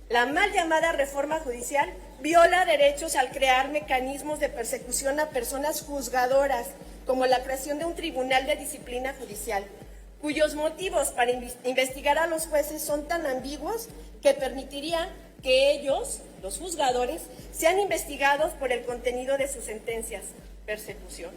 La mal llamada reforma judicial viola derechos al crear mecanismos de persecución a personas juzgadoras, como la creación de un tribunal de disciplina judicial, cuyos motivos para investigar a los jueces son tan ambiguos que permitirían que ellos, los juzgadores, sean investigados por el contenido de sus sentencias. Persecución.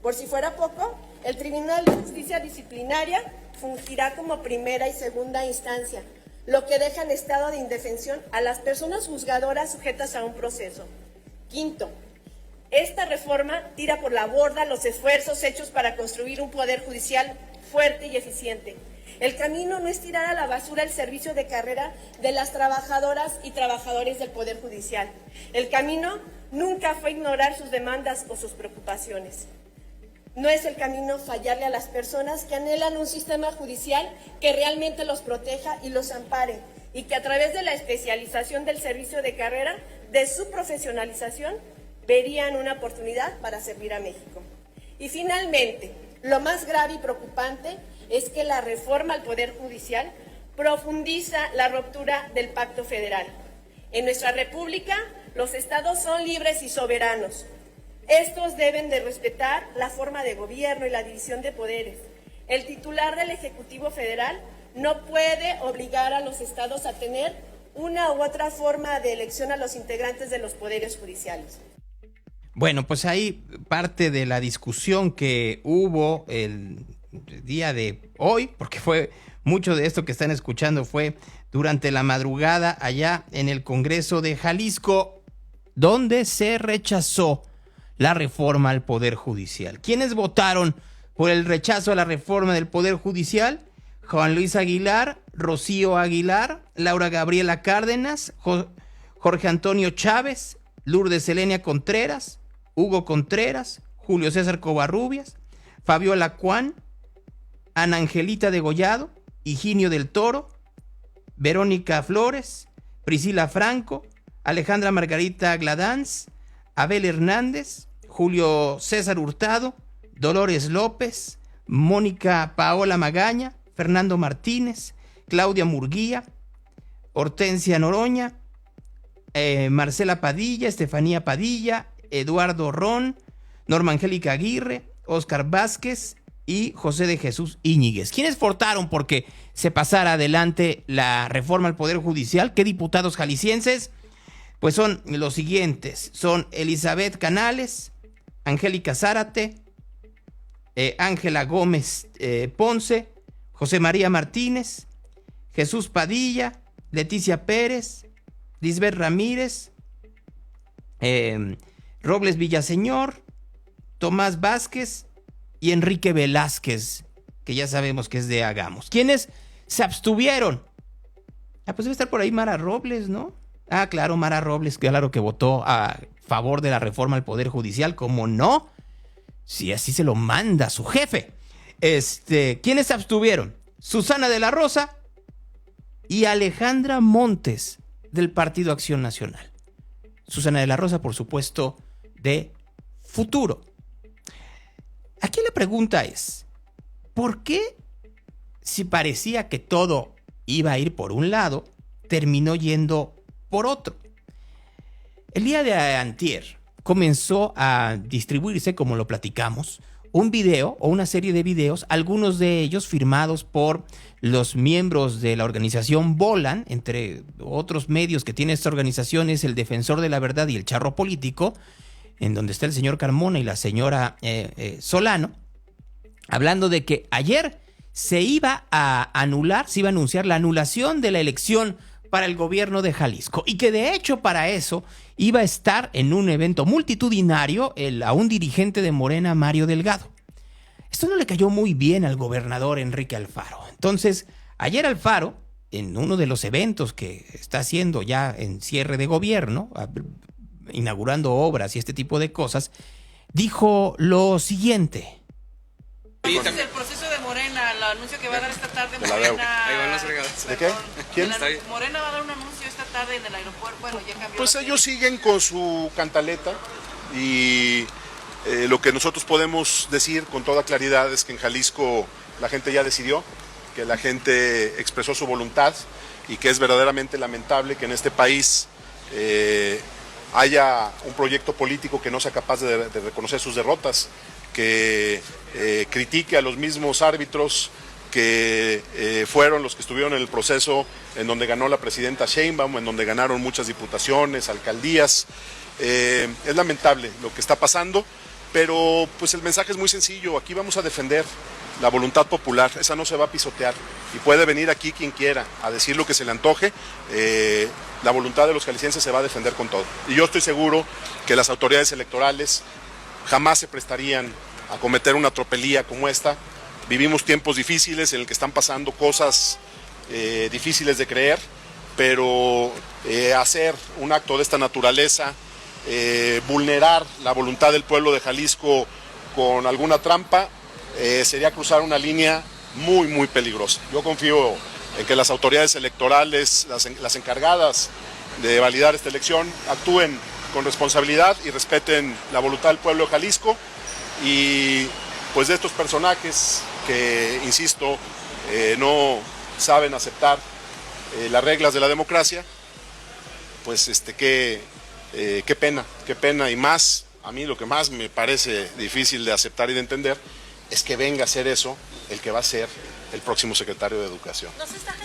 Por si fuera poco, el Tribunal de Justicia Disciplinaria fungirá como primera y segunda instancia, lo que deja en estado de indefensión a las personas juzgadoras sujetas a un proceso. Quinto, esta reforma tira por la borda los esfuerzos hechos para construir un poder judicial fuerte y eficiente. El camino no es tirar a la basura el servicio de carrera de las trabajadoras y trabajadores del Poder Judicial. El camino nunca fue ignorar sus demandas o sus preocupaciones. No es el camino fallarle a las personas que anhelan un sistema judicial que realmente los proteja y los ampare, y que a través de la especialización del servicio de carrera, de su profesionalización, verían una oportunidad para servir a México. Y finalmente, lo más grave y preocupante es que la reforma al Poder Judicial profundiza la ruptura del Pacto Federal. En nuestra República, los estados son libres y soberanos. Estos deben de respetar la forma de gobierno y la división de poderes. El titular del Ejecutivo Federal no puede obligar a los estados a tener una u otra forma de elección a los integrantes de los poderes judiciales. Bueno, pues ahí parte de la discusión que hubo el día de hoy, porque fue mucho de esto que están escuchando fue durante la madrugada allá en el Congreso de Jalisco, donde se rechazó la reforma al Poder Judicial. ¿Quiénes votaron por el rechazo a la reforma del Poder Judicial? Juan Luis Aguilar, Rocío Aguilar, Laura Gabriela Cárdenas, Jorge Antonio Chávez, Lourdes Helenia Contreras, Hugo Contreras, Julio César Covarrubias, Fabiola Cuán, Ana Angelita Degollado, Higinio del Toro, Verónica Flores, Priscila Franco, Alejandra Margarita Gladanz, Abel Hernández, Julio César Hurtado, Dolores López, Mónica Paola Magaña, Fernando Martínez, Claudia Murguía, Hortensia Noroña, Marcela Padilla, Estefanía Padilla, Eduardo Ron, Norma Angélica Aguirre, Óscar Vázquez y José de Jesús Íñiguez. ¿Quiénes votaron porque se pasara adelante la reforma al Poder Judicial? ¿Qué diputados jaliscienses? Pues son los siguientes, son Elizabeth Canales, Angélica Zárate, Ángela Gómez Ponce, José María Martínez, Jesús Padilla, Leticia Pérez, Lisbeth Ramírez, Robles Villaseñor, Tomás Vázquez y Enrique Velázquez, que ya sabemos que es de Hagamos. ¿Quiénes se abstuvieron? Pues debe estar por ahí Mara Robles, ¿no? Claro, Mara Robles, claro que votó a favor de la reforma al Poder Judicial, ¿cómo no? Si así se lo manda su jefe. ¿Quiénes se abstuvieron? Susana de la Rosa y Alejandra Montes, del Partido Acción Nacional. Susana de la Rosa, por supuesto, de Futuro. Aquí la pregunta es, ¿por qué, si parecía que todo iba a ir por un lado, terminó yendo por otro? El día de antier comenzó a distribuirse, como lo platicamos, un video o una serie de videos, algunos de ellos firmados por los miembros de la organización Volan, entre otros medios que tiene esta organización es el Defensor de la Verdad y el Charro Político, en donde está el señor Carmona y la señora Solano, hablando de que ayer se iba a anunciar la anulación de la elección para el gobierno de Jalisco y que de hecho para eso iba a estar en un evento multitudinario a un dirigente de Morena, Mario Delgado. Esto no le cayó muy bien al gobernador Enrique Alfaro. Entonces, ayer Alfaro, en uno de los eventos que está haciendo ya en cierre de gobierno, inaugurando obras y este tipo de cosas, dijo lo siguiente. Entonces, el proceso de Morena, el anuncio que va a dar esta tarde Morena... Ahí van las regadas. ¿De qué? ¿Quién? Morena va a dar un anuncio esta tarde en el aeropuerto. Bueno, ya cambió. Pues ellos siguen con su cantaleta y lo que nosotros podemos decir con toda claridad es que en Jalisco la gente ya decidió, que la gente expresó su voluntad y que es verdaderamente lamentable que en este país haya un proyecto político que no sea capaz de reconocer sus derrotas, que critique a los mismos árbitros que fueron los que estuvieron en el proceso en donde ganó la presidenta Sheinbaum, en donde ganaron muchas diputaciones, alcaldías. Es lamentable lo que está pasando, pero pues el mensaje es muy sencillo. Aquí vamos a defender la voluntad popular, esa no se va a pisotear, y puede venir aquí quien quiera a decir lo que se le antoje. La voluntad de los jaliscienses se va a defender con todo, y yo estoy seguro que las autoridades electorales jamás se prestarían a cometer una tropelía como esta. Vivimos tiempos difíciles en el que están pasando cosas difíciles de creer, pero hacer un acto de esta naturaleza, vulnerar la voluntad del pueblo de Jalisco con alguna trampa, sería cruzar una línea muy, muy peligrosa. Yo confío en que las autoridades electorales, las encargadas de validar esta elección, actúen con responsabilidad y respeten la voluntad del pueblo de Jalisco, y pues de estos personajes que, insisto, no saben aceptar las reglas de la democracia, pues qué pena, y más, a mí lo que más me parece difícil de aceptar y de entender es que venga a ser eso el que va a ser el próximo secretario de Educación.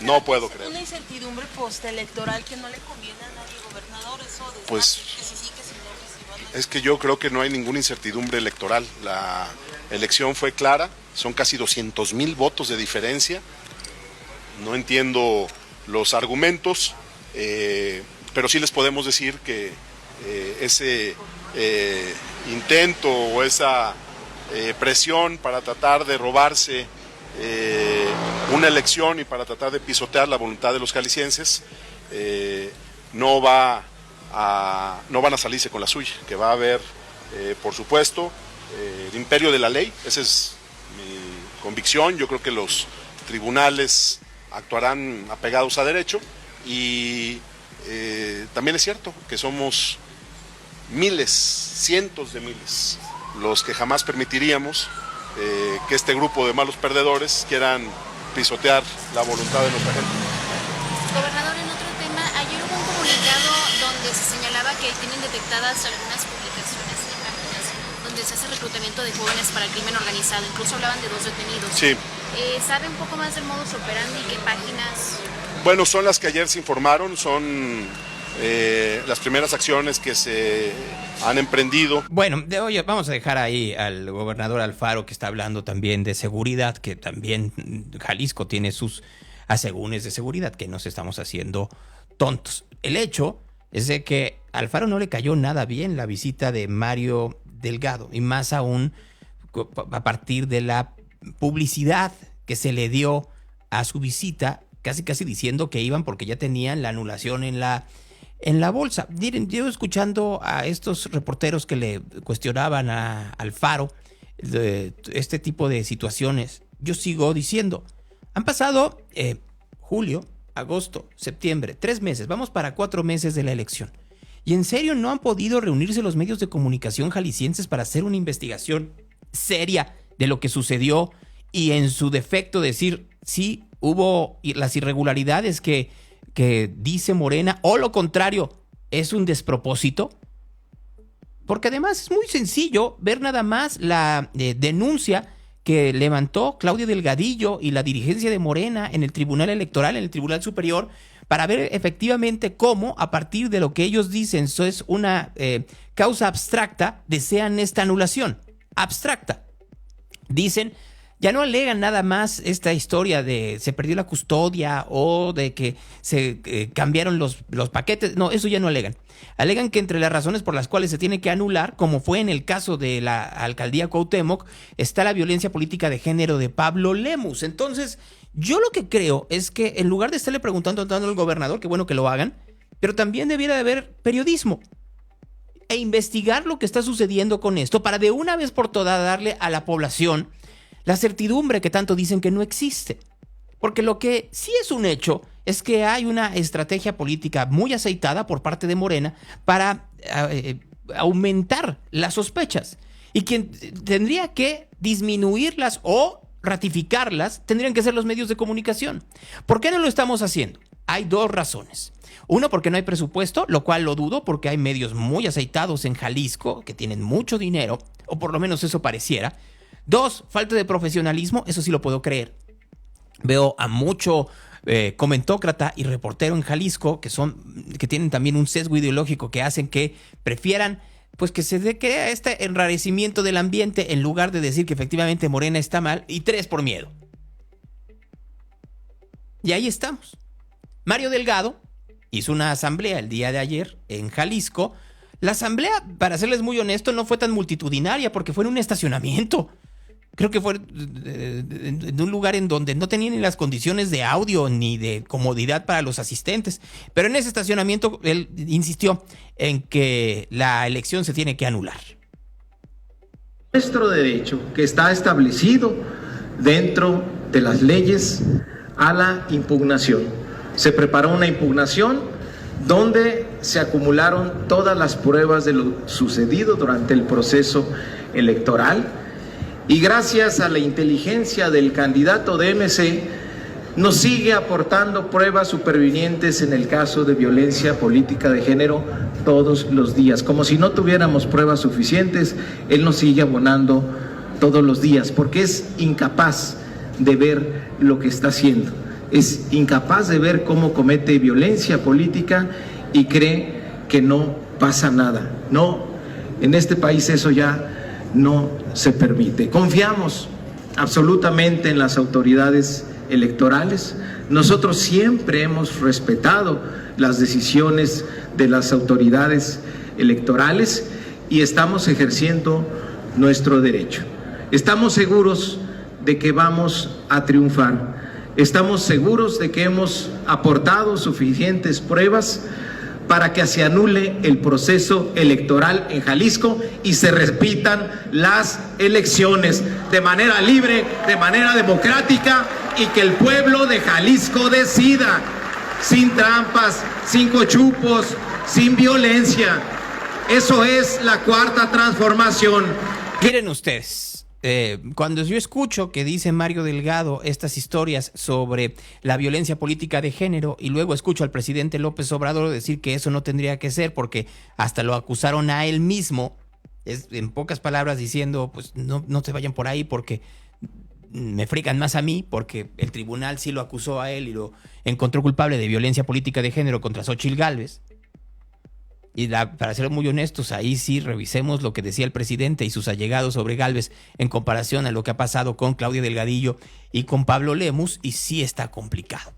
No puedo creer. Una incertidumbre postelectoral que no le conviene a nadie, gobernador, eso de pues, que si sí, que si no, es que yo creo que no hay ninguna incertidumbre electoral. La elección fue clara, son casi 200,000 votos de diferencia. No entiendo los argumentos, pero sí les podemos decir que ese intento o esa presión para tratar de robarse una elección y para tratar de pisotear la voluntad de los jaliscienses, no van a salirse con la suya, que va a haber, por supuesto, el imperio de la ley. Esa es mi convicción. Yo creo que los tribunales actuarán apegados a derecho, y también es cierto que somos miles, cientos de miles, los que jamás permitiríamos que este grupo de malos perdedores quieran pisotear la voluntad de nuestra gente. Gobernador, en otro tema, ayer hubo un comunicado donde se señalaba que tienen detectadas algunas publicaciones en páginas donde se hace reclutamiento de jóvenes para el crimen organizado, incluso hablaban de 2 detenidos. Sí. ¿Sabe un poco más del modus operandi? ¿Qué páginas? Bueno, son las que ayer se informaron, son las primeras acciones que se han emprendido. Bueno, oye, vamos a dejar ahí al gobernador Alfaro, que está hablando también de seguridad, que también Jalisco tiene sus asegúnes de seguridad, que nos estamos haciendo tontos. El hecho es de que a Alfaro no le cayó nada bien la visita de Mario Delgado, y más aún a partir de la publicidad que se le dio a su visita, casi diciendo que iban porque ya tenían la anulación en la bolsa. Miren, yo escuchando a estos reporteros que le cuestionaban a Alfaro este tipo de situaciones, yo sigo diciendo, han pasado julio, agosto, septiembre, 3 meses, vamos para 4 meses de la elección. ¿Y en serio no han podido reunirse los medios de comunicación jaliscienses para hacer una investigación seria de lo que sucedió y en su defecto decir sí hubo las irregularidades que dice Morena, o lo contrario, es un despropósito? Porque además es muy sencillo ver nada más la denuncia que levantó Claudia Delgadillo y la dirigencia de Morena en el Tribunal Electoral, en el Tribunal Superior, para ver efectivamente cómo, a partir de lo que ellos dicen, eso es una causa abstracta, desean esta anulación. Abstracta. Dicen, ya no alegan nada más esta historia de se perdió la custodia o de que se cambiaron los paquetes. No, eso ya no alegan. Alegan que entre las razones por las cuales se tiene que anular, como fue en el caso de la alcaldía Cuauhtémoc, está la violencia política de género de Pablo Lemus. Entonces, yo lo que creo es que en lugar de estarle preguntando al gobernador, que bueno que lo hagan, pero también debiera de haber periodismo e investigar lo que está sucediendo con esto para de una vez por todas darle a la población la certidumbre que tanto dicen que no existe. Porque lo que sí es un hecho es que hay una estrategia política muy aceitada por parte de Morena para aumentar las sospechas. Y quien tendría que disminuirlas o ratificarlas tendrían que ser los medios de comunicación. ¿Por qué no lo estamos haciendo? Hay dos razones. Uno, porque no hay presupuesto, lo cual lo dudo porque hay medios muy aceitados en Jalisco que tienen mucho dinero, o por lo menos eso pareciera. Dos, falta de profesionalismo, eso sí lo puedo creer. Veo a mucho comentócrata y reportero en Jalisco que tienen también un sesgo ideológico que hacen que prefieran pues que se crea este enrarecimiento del ambiente en lugar de decir que efectivamente Morena está mal, y tres, por miedo. Y ahí estamos. Mario Delgado hizo una asamblea el día de ayer en Jalisco. La asamblea, para serles muy honesto, no fue tan multitudinaria porque fue en un estacionamiento. Creo que fue en un lugar en donde no tenían ni las condiciones de audio ni de comodidad para los asistentes. Pero en ese estacionamiento él insistió en que la elección se tiene que anular. Nuestro derecho, que está establecido dentro de las leyes a la impugnación. Se preparó una impugnación donde se acumularon todas las pruebas de lo sucedido durante el proceso electoral. Y gracias a la inteligencia del candidato de MC, nos sigue aportando pruebas supervinientes en el caso de violencia política de género todos los días. Como si no tuviéramos pruebas suficientes, él nos sigue abonando todos los días, porque es incapaz de ver lo que está haciendo. Es incapaz de ver cómo comete violencia política y cree que no pasa nada. No, en este país eso ya no se permite. Confiamos absolutamente en las autoridades electorales. Nosotros siempre hemos respetado las decisiones de las autoridades electorales y estamos ejerciendo nuestro derecho. Estamos seguros de que vamos a triunfar. Estamos seguros de que hemos aportado suficientes pruebas para que se anule el proceso electoral en Jalisco y se repitan las elecciones de manera libre, de manera democrática, y que el pueblo de Jalisco decida, sin trampas, sin cochupos, sin violencia. Eso es la cuarta transformación. Miren ustedes. Cuando yo escucho que dice Mario Delgado estas historias sobre la violencia política de género y luego escucho al presidente López Obrador decir que eso no tendría que ser porque hasta lo acusaron a él mismo, es en pocas palabras diciendo pues no se vayan por ahí porque me frican más a mí, porque el tribunal sí lo acusó a él y lo encontró culpable de violencia política de género contra Xóchitl Gálvez. Y para ser muy honestos, ahí sí revisemos lo que decía el presidente y sus allegados sobre Gálvez en comparación a lo que ha pasado con Claudia Delgadillo y con Pablo Lemus, y sí está complicado.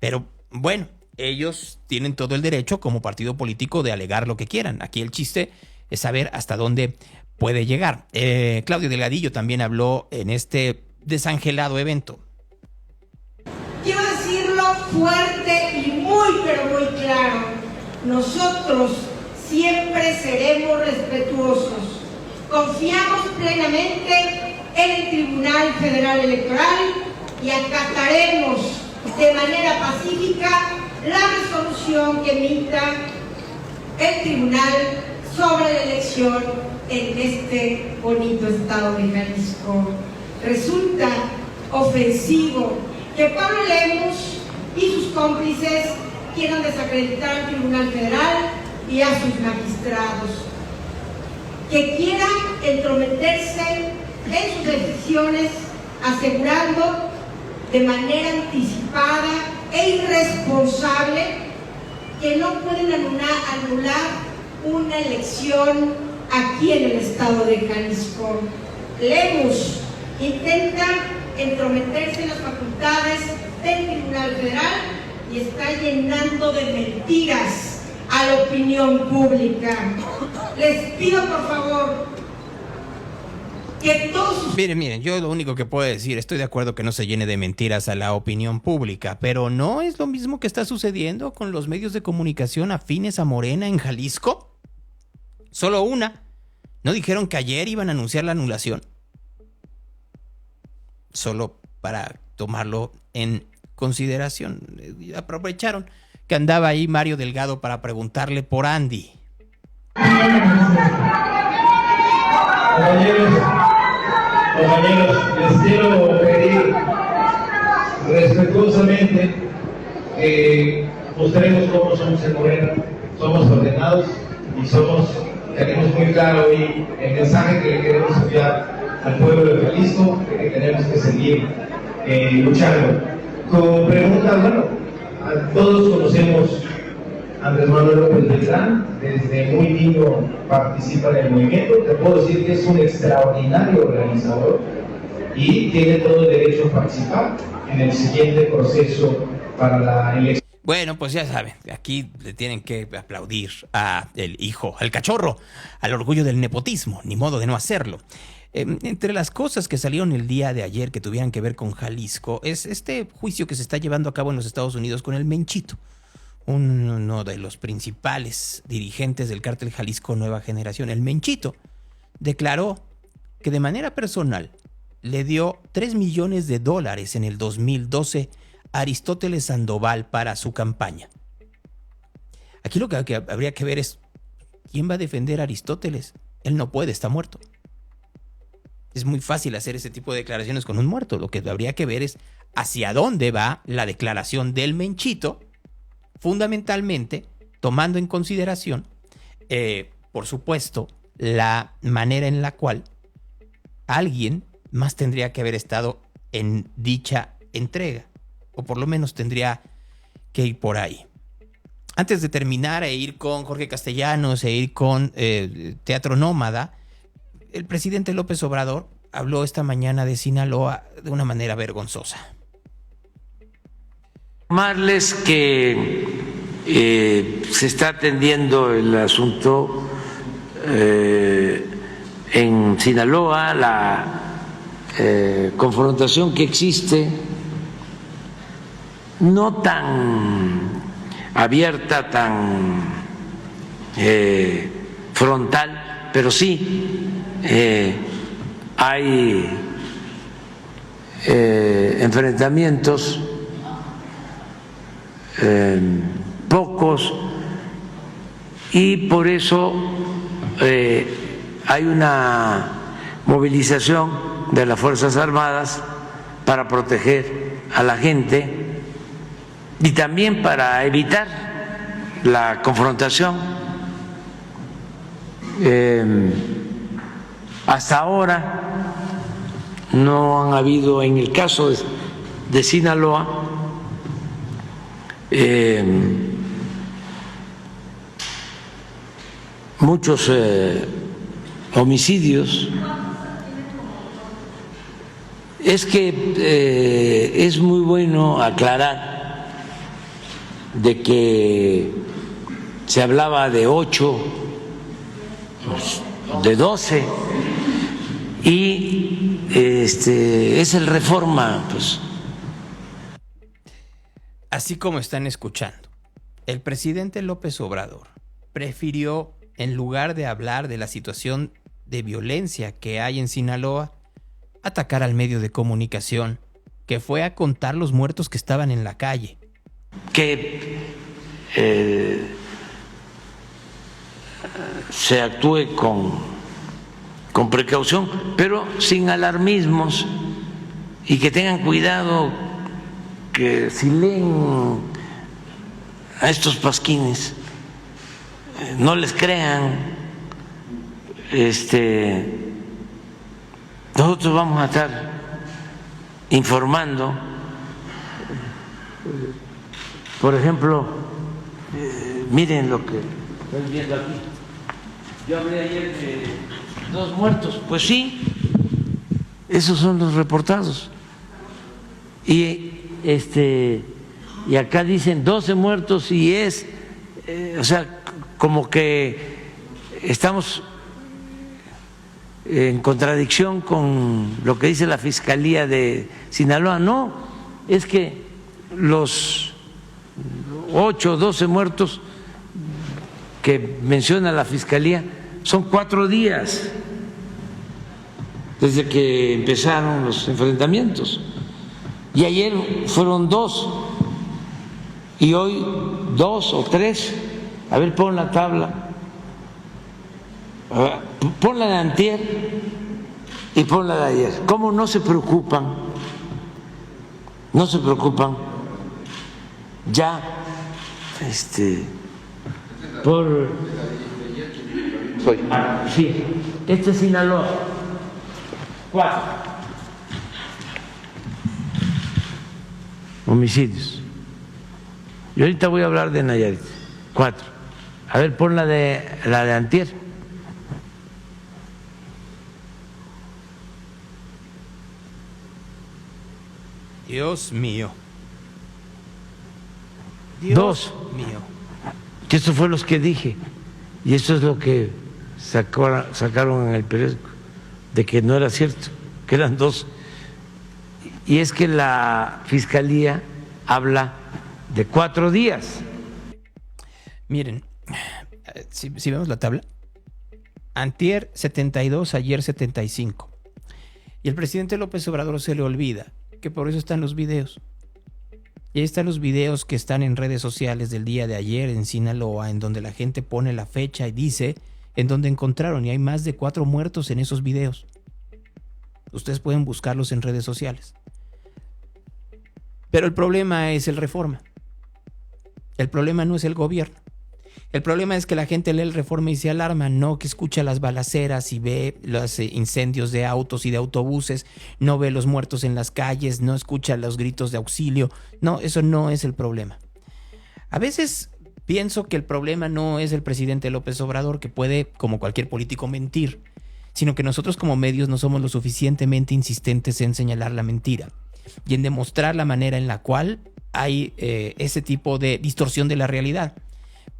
Pero bueno, ellos tienen todo el derecho como partido político de alegar lo que quieran. Aquí el chiste es saber hasta dónde puede llegar. Claudia Delgadillo también habló en este desangelado evento. Quiero decirlo fuerte y muy, pero muy claro. Nosotros siempre seremos respetuosos. Confiamos plenamente en el Tribunal Federal Electoral y acataremos de manera pacífica la resolución que emita el Tribunal sobre la elección en este bonito estado de Jalisco. Resulta ofensivo que Pablo Lemus y sus cómplices quieran desacreditar al Tribunal Federal y a sus magistrados, que quieran entrometerse en sus decisiones asegurando de manera anticipada e irresponsable que no pueden anular una elección aquí en el estado de Jalisco. Lemus intenta entrometerse en las facultades del Tribunal Federal y está llenando de mentiras a la opinión pública. Les pido por favor que todos... Miren, yo lo único que puedo decir, estoy de acuerdo que no se llene de mentiras a la opinión pública, pero ¿no es lo mismo que está sucediendo con los medios de comunicación afines a Morena en Jalisco? Solo una. ¿No dijeron que ayer iban a anunciar la anulación? Solo para tomarlo en consideración. Aprovecharon que andaba ahí Mario Delgado para preguntarle por Andy. Compañeros, les quiero pedir respetuosamente mostremos cómo somos en Morena, somos ordenados y tenemos muy claro hoy el mensaje que le queremos enviar al pueblo de Jalisco, de que tenemos que seguir luchando. Como pregunta, bueno, todos conocemos a Andrés Manuel López Beltrán, desde muy niño participa en el movimiento, te puedo decir que es un extraordinario organizador y tiene todo el derecho a participar en el siguiente proceso para la elección. Bueno, pues ya saben, aquí le tienen que aplaudir a el hijo, al cachorro, al orgullo del nepotismo, ni modo de no hacerlo. Entre las cosas que salieron el día de ayer que tuvieran que ver con Jalisco es este juicio que se está llevando a cabo en los Estados Unidos con el Menchito, uno de los principales dirigentes del cártel Jalisco Nueva Generación. El Menchito declaró que de manera personal le dio $3 millones en el 2012 a Aristóteles Sandoval para su campaña. Aquí lo que habría que ver es quién va a defender a Aristóteles. Él no puede, está muerto. Es muy fácil hacer ese tipo de declaraciones con un muerto. Lo que habría que ver es hacia dónde va la declaración del Menchito, fundamentalmente tomando en consideración, por supuesto, la manera en la cual alguien más tendría que haber estado en dicha entrega, o por lo menos tendría que ir por ahí. Antes de terminar e ir con Jorge Castellanos e ir con Teatro Nómada, el presidente López Obrador habló esta mañana de Sinaloa de una manera vergonzosa. Informarles que se está atendiendo el asunto en Sinaloa, la confrontación que existe, no tan abierta, tan frontal, pero sí hay enfrentamientos, pocos, y por eso hay una movilización de las Fuerzas Armadas para proteger a la gente y también para evitar la confrontación. Hasta ahora no han habido, en el caso de Sinaloa, muchos homicidios. Es que es muy bueno aclarar de que se hablaba de 8, de 12, y es el Reforma, pues. Así como están escuchando, el presidente López Obrador prefirió, en lugar de hablar de la situación de violencia que hay en Sinaloa, atacar al medio de comunicación que fue a contar los muertos que estaban en la calle. Que se actúe con precaución, pero sin alarmismos, y que tengan cuidado que si leen a estos pasquines no les crean. Nosotros vamos a estar informando. Por ejemplo, miren lo que estoy viendo aquí. Yo hablé ayer de 2 muertos. Pues sí, esos son los reportados. Y acá dicen 12 muertos y o sea, como que estamos en contradicción con lo que dice la Fiscalía de Sinaloa. No, es que los 8 o 12 muertos que menciona la Fiscalía son 4 días desde que empezaron los enfrentamientos, y ayer fueron 2 y hoy 2 o 3. A ver, pon la tabla, pon la de antier y pon la de ayer. ¿Cómo no se preocupan? No se preocupan ya por... sí, este es Sinaloa. 4 homicidios. Y ahorita voy a hablar de Nayarit. 4. A ver, pon la de antier. Dios mío. 2. Mío. Que estos fueron los que dije. Y eso es lo que sacaron en el periódico, de que no era cierto, que eran 2. Y es que la Fiscalía habla de 4 días. Miren, si vemos la tabla, antier 72, ayer 75. Y el presidente López Obrador se le olvida que por eso están los videos. Y ahí están los videos que están en redes sociales del día de ayer en Sinaloa, en donde la gente pone la fecha y dice en dónde encontraron, y hay más de 4 muertos en esos videos. Ustedes pueden buscarlos en redes sociales. Pero el problema es el Reforma. El problema no es el gobierno. El problema es que la gente lee el Reforma y se alarma, no que escucha las balaceras y ve los incendios de autos y de autobuses, no ve los muertos en las calles, no escucha los gritos de auxilio. No, eso no es el problema. A veces pienso que el problema no es el presidente López Obrador, que puede, como cualquier político, mentir, sino que nosotros como medios no somos lo suficientemente insistentes en señalar la mentira y en demostrar la manera en la cual hay ese tipo de distorsión de la realidad.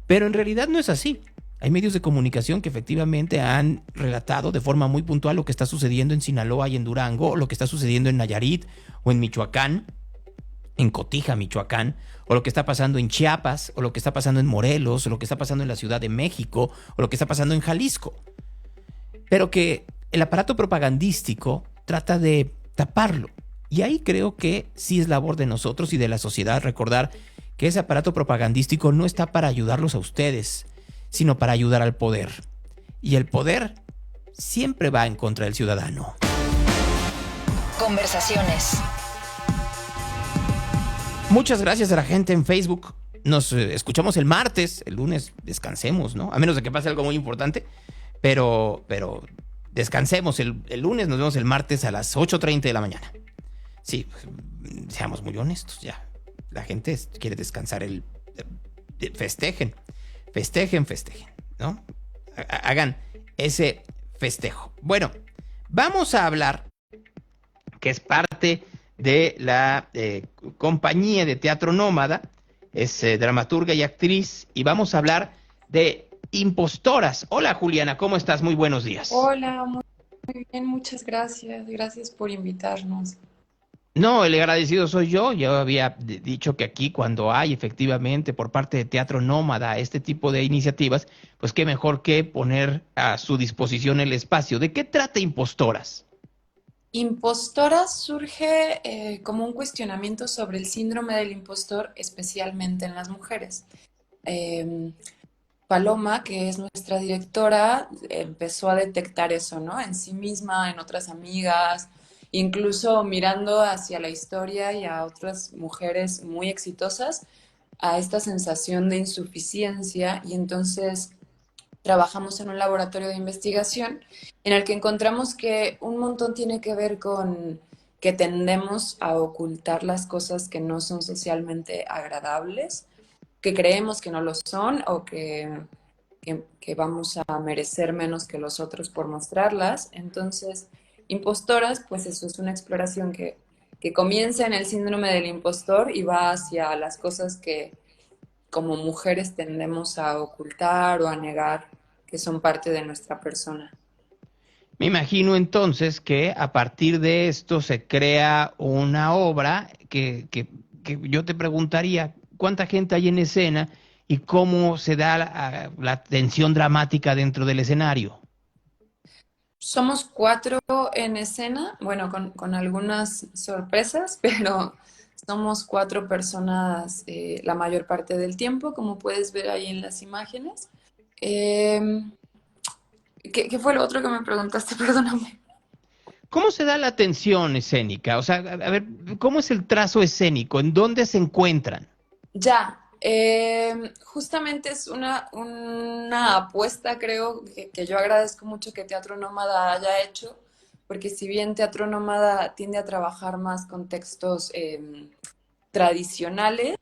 Pero en realidad no es así. Hay medios de comunicación que efectivamente han relatado de forma muy puntual lo que está sucediendo en Sinaloa y en Durango, o lo que está sucediendo en Nayarit o en Michoacán, en Cotija, Michoacán, o lo que está pasando en Chiapas, o lo que está pasando en Morelos, o lo que está pasando en la Ciudad de México, o lo que está pasando en Jalisco. Pero que el aparato propagandístico trata de taparlo. Y ahí creo que sí es labor de nosotros y de la sociedad recordar que ese aparato propagandístico no está para ayudarlos a ustedes, sino para ayudar al poder. Y el poder siempre va en contra del ciudadano. Conversaciones. Muchas gracias a la gente en Facebook. Nos escuchamos el martes, el lunes descansemos, ¿no? A menos de que pase algo muy importante, pero descansemos. El lunes nos vemos el martes a las 8:30 de la mañana. Sí, seamos muy honestos ya. La gente quiere descansar, festejen, ¿no? Hagan ese festejo. Bueno, vamos a hablar, que es parte de la compañía de Teatro Nómada, es dramaturga y actriz, y vamos a hablar de impostoras. Hola Juliana, ¿cómo estás? Muy buenos días. Hola, muy bien, muchas gracias. Gracias por invitarnos. No, el agradecido soy yo. Yo había dicho que aquí cuando hay efectivamente por parte de Teatro Nómada este tipo de iniciativas, pues qué mejor que poner a su disposición el espacio. ¿De qué trata Impostoras? Impostoras surge como un cuestionamiento sobre el síndrome del impostor, especialmente en las mujeres. Paloma, que es nuestra directora, empezó a detectar eso, ¿no? En sí misma, en otras amigas, incluso mirando hacia la historia y a otras mujeres muy exitosas, a esta sensación de insuficiencia, y entonces trabajamos en un laboratorio de investigación en el que encontramos que un montón tiene que ver con que tendemos a ocultar las cosas que no son socialmente agradables, que creemos que no lo son o que vamos a merecer menos que los otros por mostrarlas. Entonces, Impostoras, pues eso es una exploración que comienza en el síndrome del impostor y va hacia las cosas que como mujeres tendemos a ocultar o a negar, que son parte de nuestra persona. Me imagino entonces que a partir de esto se crea una obra que yo te preguntaría, ¿cuánta gente hay en escena y cómo se da la tensión dramática dentro del escenario? Somos 4 en escena, bueno, con algunas sorpresas, pero somos 4 personas la mayor parte del tiempo, como puedes ver ahí en las imágenes. ¿Qué fue lo otro que me preguntaste? Perdóname. ¿Cómo se da la tensión escénica? O sea, a ver, ¿cómo es el trazo escénico? ¿En dónde se encuentran? Ya, justamente es una apuesta, creo, que yo agradezco mucho que Teatro Nómada haya hecho, porque si bien Teatro Nómada tiende a trabajar más con textos tradicionales,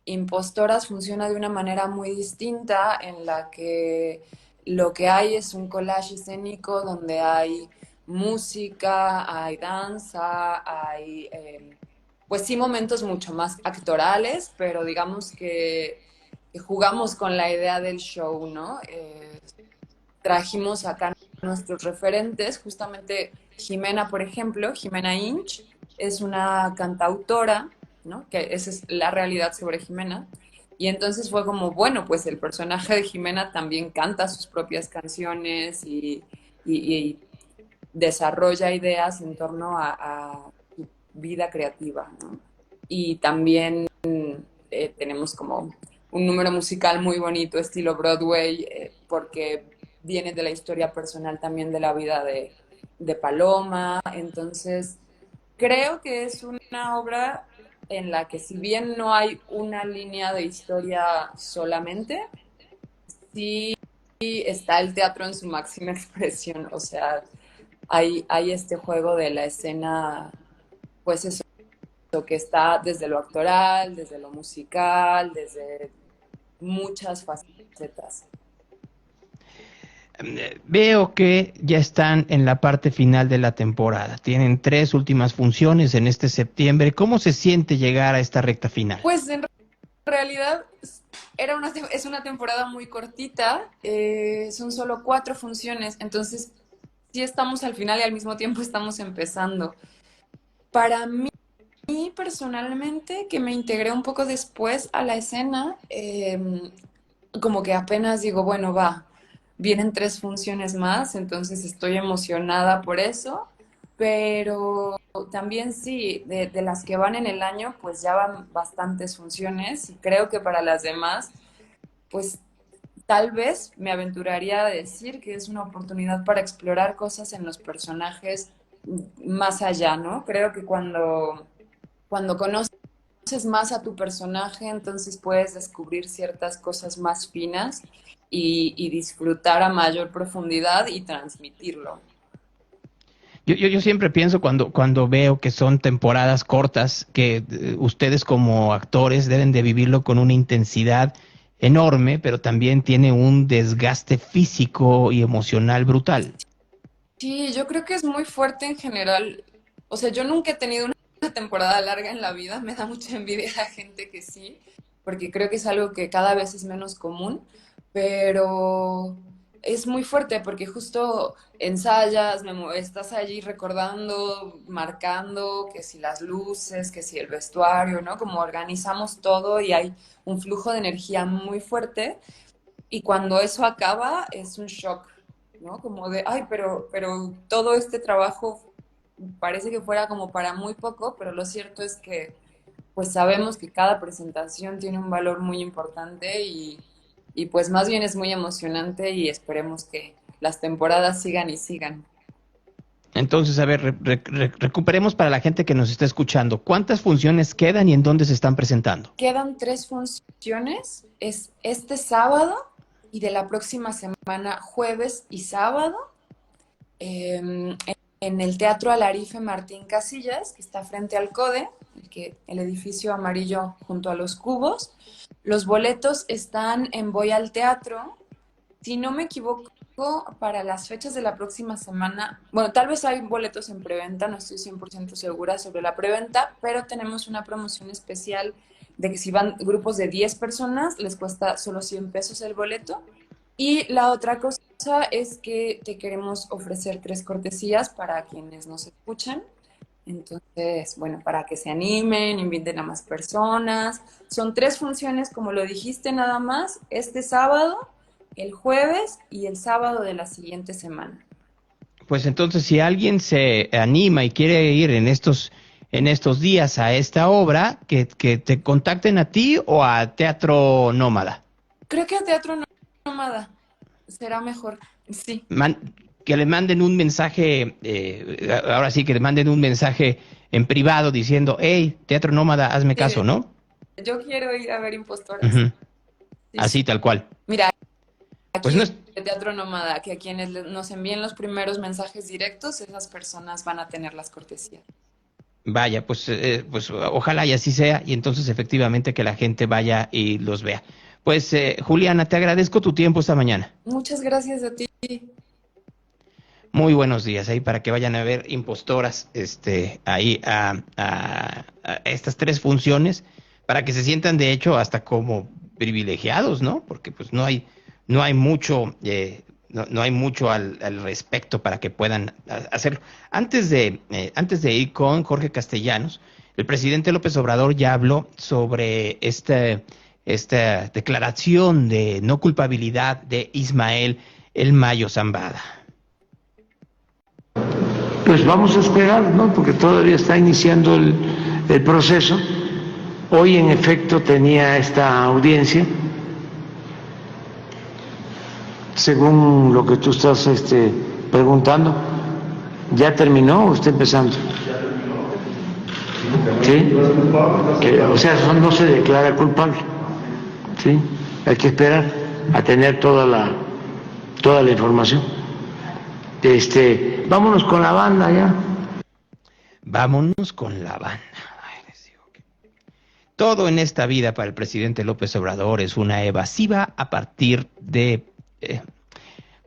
Impostoras funciona de una manera muy distinta en la que lo que hay es un collage escénico donde hay música, hay danza, hay pues sí momentos mucho más actorales, pero digamos que jugamos con la idea del show, ¿no? Trajimos acá nuestros referentes, justamente Jimena, por ejemplo, Jimena Inch, es una cantautora, ¿no? Que esa es la realidad sobre Jimena. Y entonces fue como, bueno, pues el personaje de Jimena también canta sus propias canciones y desarrolla ideas en torno a su vida creativa, ¿no? Y también tenemos como un número musical muy bonito, estilo Broadway, porque viene de la historia personal también de la vida de Paloma. Entonces, creo que es una obra en la que si bien no hay una línea de historia solamente, sí está el teatro en su máxima expresión. O sea, hay este juego de la escena, pues eso, que está desde lo actoral, desde lo musical, desde muchas facetas. Veo que ya están en la parte final de la temporada. Tienen 3 últimas funciones en este septiembre. ¿Cómo se siente llegar a esta recta final? Pues en realidad es una temporada muy cortita. Son solo 4 funciones. Entonces sí estamos al final y al mismo tiempo estamos empezando. Para mí personalmente, que me integré un poco después a la escena, como que apenas digo, bueno, vienen 3 funciones más, entonces estoy emocionada por eso, pero también sí, de las que van en el año, pues ya van bastantes funciones, y creo que para las demás, pues tal vez me aventuraría a decir que es una oportunidad para explorar cosas en los personajes más allá, ¿no? Creo que cuando conoces más a tu personaje, entonces puedes descubrir ciertas cosas más finas y disfrutar a mayor profundidad y transmitirlo. Yo siempre pienso cuando veo que son temporadas cortas, que ustedes como actores deben de vivirlo con una intensidad enorme, pero también tiene un desgaste físico y emocional brutal. Sí, yo creo que es muy fuerte en general. O sea, yo nunca he tenido una temporada larga en la vida, me da mucha envidia a la gente que sí, porque creo que es algo que cada vez es menos común, pero es muy fuerte porque justo ensayas, estás allí recordando, marcando, que si las luces, que si el vestuario, ¿no? Como organizamos todo y hay un flujo de energía muy fuerte, y cuando eso acaba es un shock, ¿no? Como de, ay, pero todo este trabajo parece que fuera como para muy poco, pero lo cierto es que pues sabemos que cada presentación tiene un valor muy importante y pues más bien es muy emocionante, y esperemos que las temporadas sigan y sigan. Entonces, a ver, recuperemos para la gente que nos está escuchando. ¿Cuántas funciones quedan y en dónde se están presentando? Quedan 3 funciones, es este sábado y de la próxima semana, jueves y sábado, en el Teatro Alarife Martín Casillas, que está frente al CODE, el edificio amarillo junto a los cubos. Los boletos están en Voy al Teatro. Si no me equivoco, para las fechas de la próxima semana, bueno, tal vez hay boletos en preventa, no estoy 100% segura sobre la preventa, pero tenemos una promoción especial de que si van grupos de 10 personas, les cuesta solo 100 pesos el boleto. Y la otra cosa es que te queremos ofrecer 3 cortesías para quienes nos escuchan. Entonces, bueno, para que se animen, inviten a más personas. Son 3 funciones, como lo dijiste, nada más, este sábado, el jueves y el sábado de la siguiente semana. Pues entonces, si alguien se anima y quiere ir en estos días a esta obra, que te contacten a ti o a Teatro Nómada. Creo que a Teatro Nómada será mejor, sí. Que le manden un mensaje, ahora sí, que le manden un mensaje en privado diciendo, hey, Teatro Nómada, hazme caso, ¿no? Yo quiero ir a ver Impostoras. Ujú. Sí, Así, tal cual. Mira, aquí Pues no es- el Teatro Nómada, que a quienes nos envíen los primeros mensajes directos, esas personas van a tener las cortesías. Vaya, pues ojalá y así sea, y entonces efectivamente que la gente vaya y los vea. Pues Juliana, te agradezco tu tiempo esta mañana. Muchas gracias a ti. Muy buenos días ahí para que vayan a ver Impostoras, ahí a estas 3 funciones, para que se sientan de hecho hasta como privilegiados, ¿no? Porque pues no hay mucho, no hay mucho al respecto para que puedan hacerlo. Antes de ir con Jorge Castellanos, el presidente López Obrador ya habló sobre esta declaración de no culpabilidad de Ismael El Mayo Zambada. Pues vamos a esperar, ¿no? Porque todavía está iniciando el proceso. Hoy, en efecto, tenía esta audiencia. Según lo que tú estás preguntando, ¿ya terminó o está empezando? ¿Sí? O sea, no se declara culpable. ¿Sí? Hay que esperar a tener toda la información. Vámonos con la banda ya. Vámonos con la banda. Ay, les digo que todo en esta vida para el presidente López Obrador es una evasiva a partir de,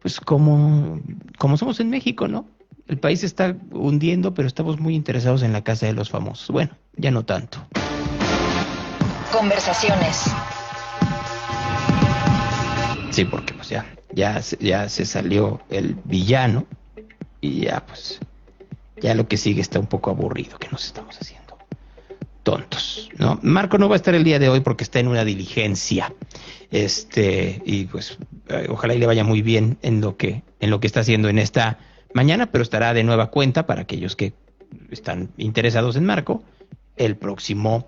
pues como somos en México, ¿no? El país se está hundiendo, pero estamos muy interesados en la casa de los famosos. Bueno, ya no tanto. Conversaciones. Sí, porque pues ya se salió el villano y ya pues ya lo que sigue está un poco aburrido, que nos estamos haciendo tontos, ¿no? Marco no va a estar el día de hoy porque está en una diligencia, y pues ojalá y le vaya muy bien en lo que está haciendo en esta mañana, pero estará de nueva cuenta para aquellos que están interesados en Marco el próximo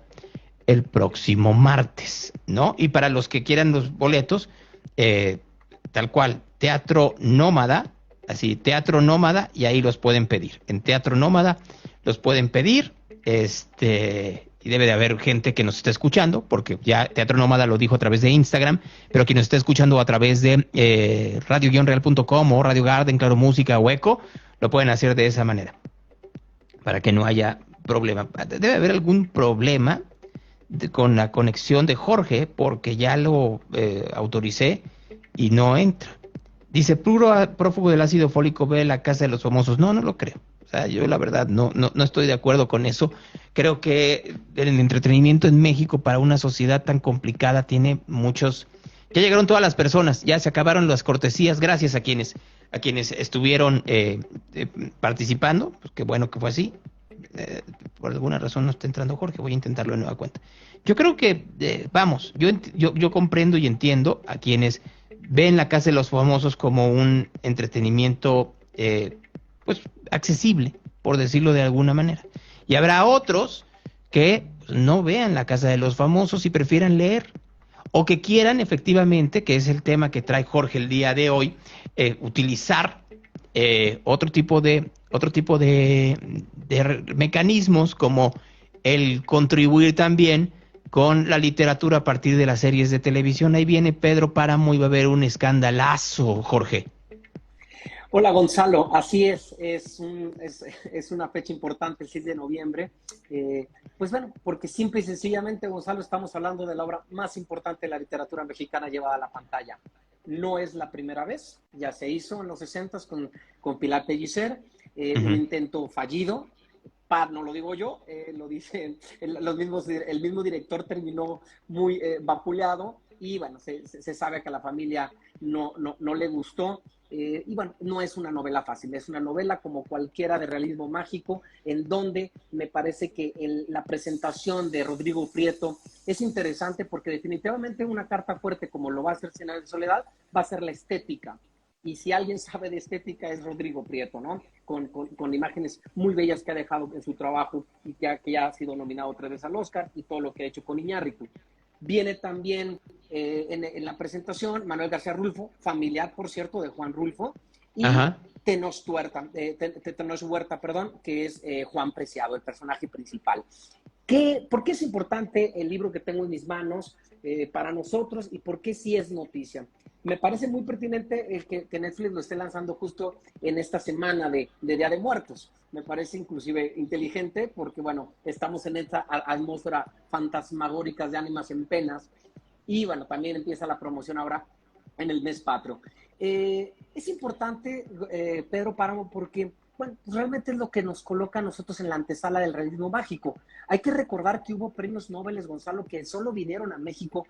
martes, ¿no? Y para los que quieran los boletos, tal cual, Teatro Nómada, así, Teatro Nómada, y ahí los pueden pedir. En Teatro Nómada los pueden pedir, y debe de haber gente que nos está escuchando, porque ya Teatro Nómada lo dijo a través de Instagram, pero quien nos está escuchando a través de radio-real.com o Radio Garden, Claro Música o Eco, lo pueden hacer de esa manera, para que no haya problema. Debe haber algún problema con la conexión de Jorge, porque ya lo autoricé y no entra. Dice, puro prófugo del ácido fólico ve la casa de los famosos. No lo creo. O sea, yo la verdad no estoy de acuerdo con eso. Creo que el entretenimiento en México para una sociedad tan complicada tiene muchos... Ya llegaron todas las personas, ya se acabaron las cortesías, gracias a quienes estuvieron participando. Pues qué bueno que fue así. Por alguna razón no está entrando Jorge, voy a intentarlo de nueva cuenta. Yo creo que, yo comprendo y entiendo a quienes ven la casa de los famosos como un entretenimiento, pues, accesible, por decirlo de alguna manera. Y habrá otros que no vean la casa de los famosos y prefieran leer, o que quieran efectivamente, que es el tema que trae Jorge el día de hoy, utilizar otro tipo de mecanismos, como el contribuir también con la literatura a partir de las series de televisión. Ahí viene Pedro Páramo y va a haber un escandalazo, Jorge. Hola Gonzalo, así es una fecha importante, el 6 de noviembre. Pues bueno, porque simple y sencillamente, Gonzalo, estamos hablando de la obra más importante de la literatura mexicana llevada a la pantalla. No es la primera vez, ya se hizo en los 60s con Pilar Pellicer, un intento fallido. No lo digo yo, lo dicen el mismo director, terminó muy vapuleado, y bueno, se sabe que a la familia no le gustó. Y bueno, no es una novela fácil, es una novela como cualquiera de realismo mágico, en donde me parece que la presentación de Rodrigo Prieto es interesante, porque definitivamente una carta fuerte, como lo va a hacer Cien años de soledad, va a ser la estética. Y si alguien sabe de estética es Rodrigo Prieto, ¿no? Con imágenes muy bellas que ha dejado en su trabajo, y que ya ha sido nominado 3 veces al Oscar, y todo lo que ha hecho con Iñárritu. Viene también en la presentación Manuel García Rulfo, familiar, por cierto, de Juan Rulfo, y Tenoch Huerta, que es Juan Preciado, el personaje principal. ¿Por qué es importante el libro que tengo en mis manos para nosotros y por qué sí es noticia? Me parece muy pertinente el que Netflix lo esté lanzando justo en esta semana de Día de Muertos. Me parece inclusive inteligente porque, bueno, estamos en esta atmósfera fantasmagórica de ánimas en penas y, bueno, también empieza la promoción ahora en el mes patrio. Es importante, Pedro Páramo, porque bueno, pues realmente es lo que nos coloca a nosotros en la antesala del realismo mágico. Hay que recordar que hubo premios Nobel, Gonzalo, que solo vinieron a México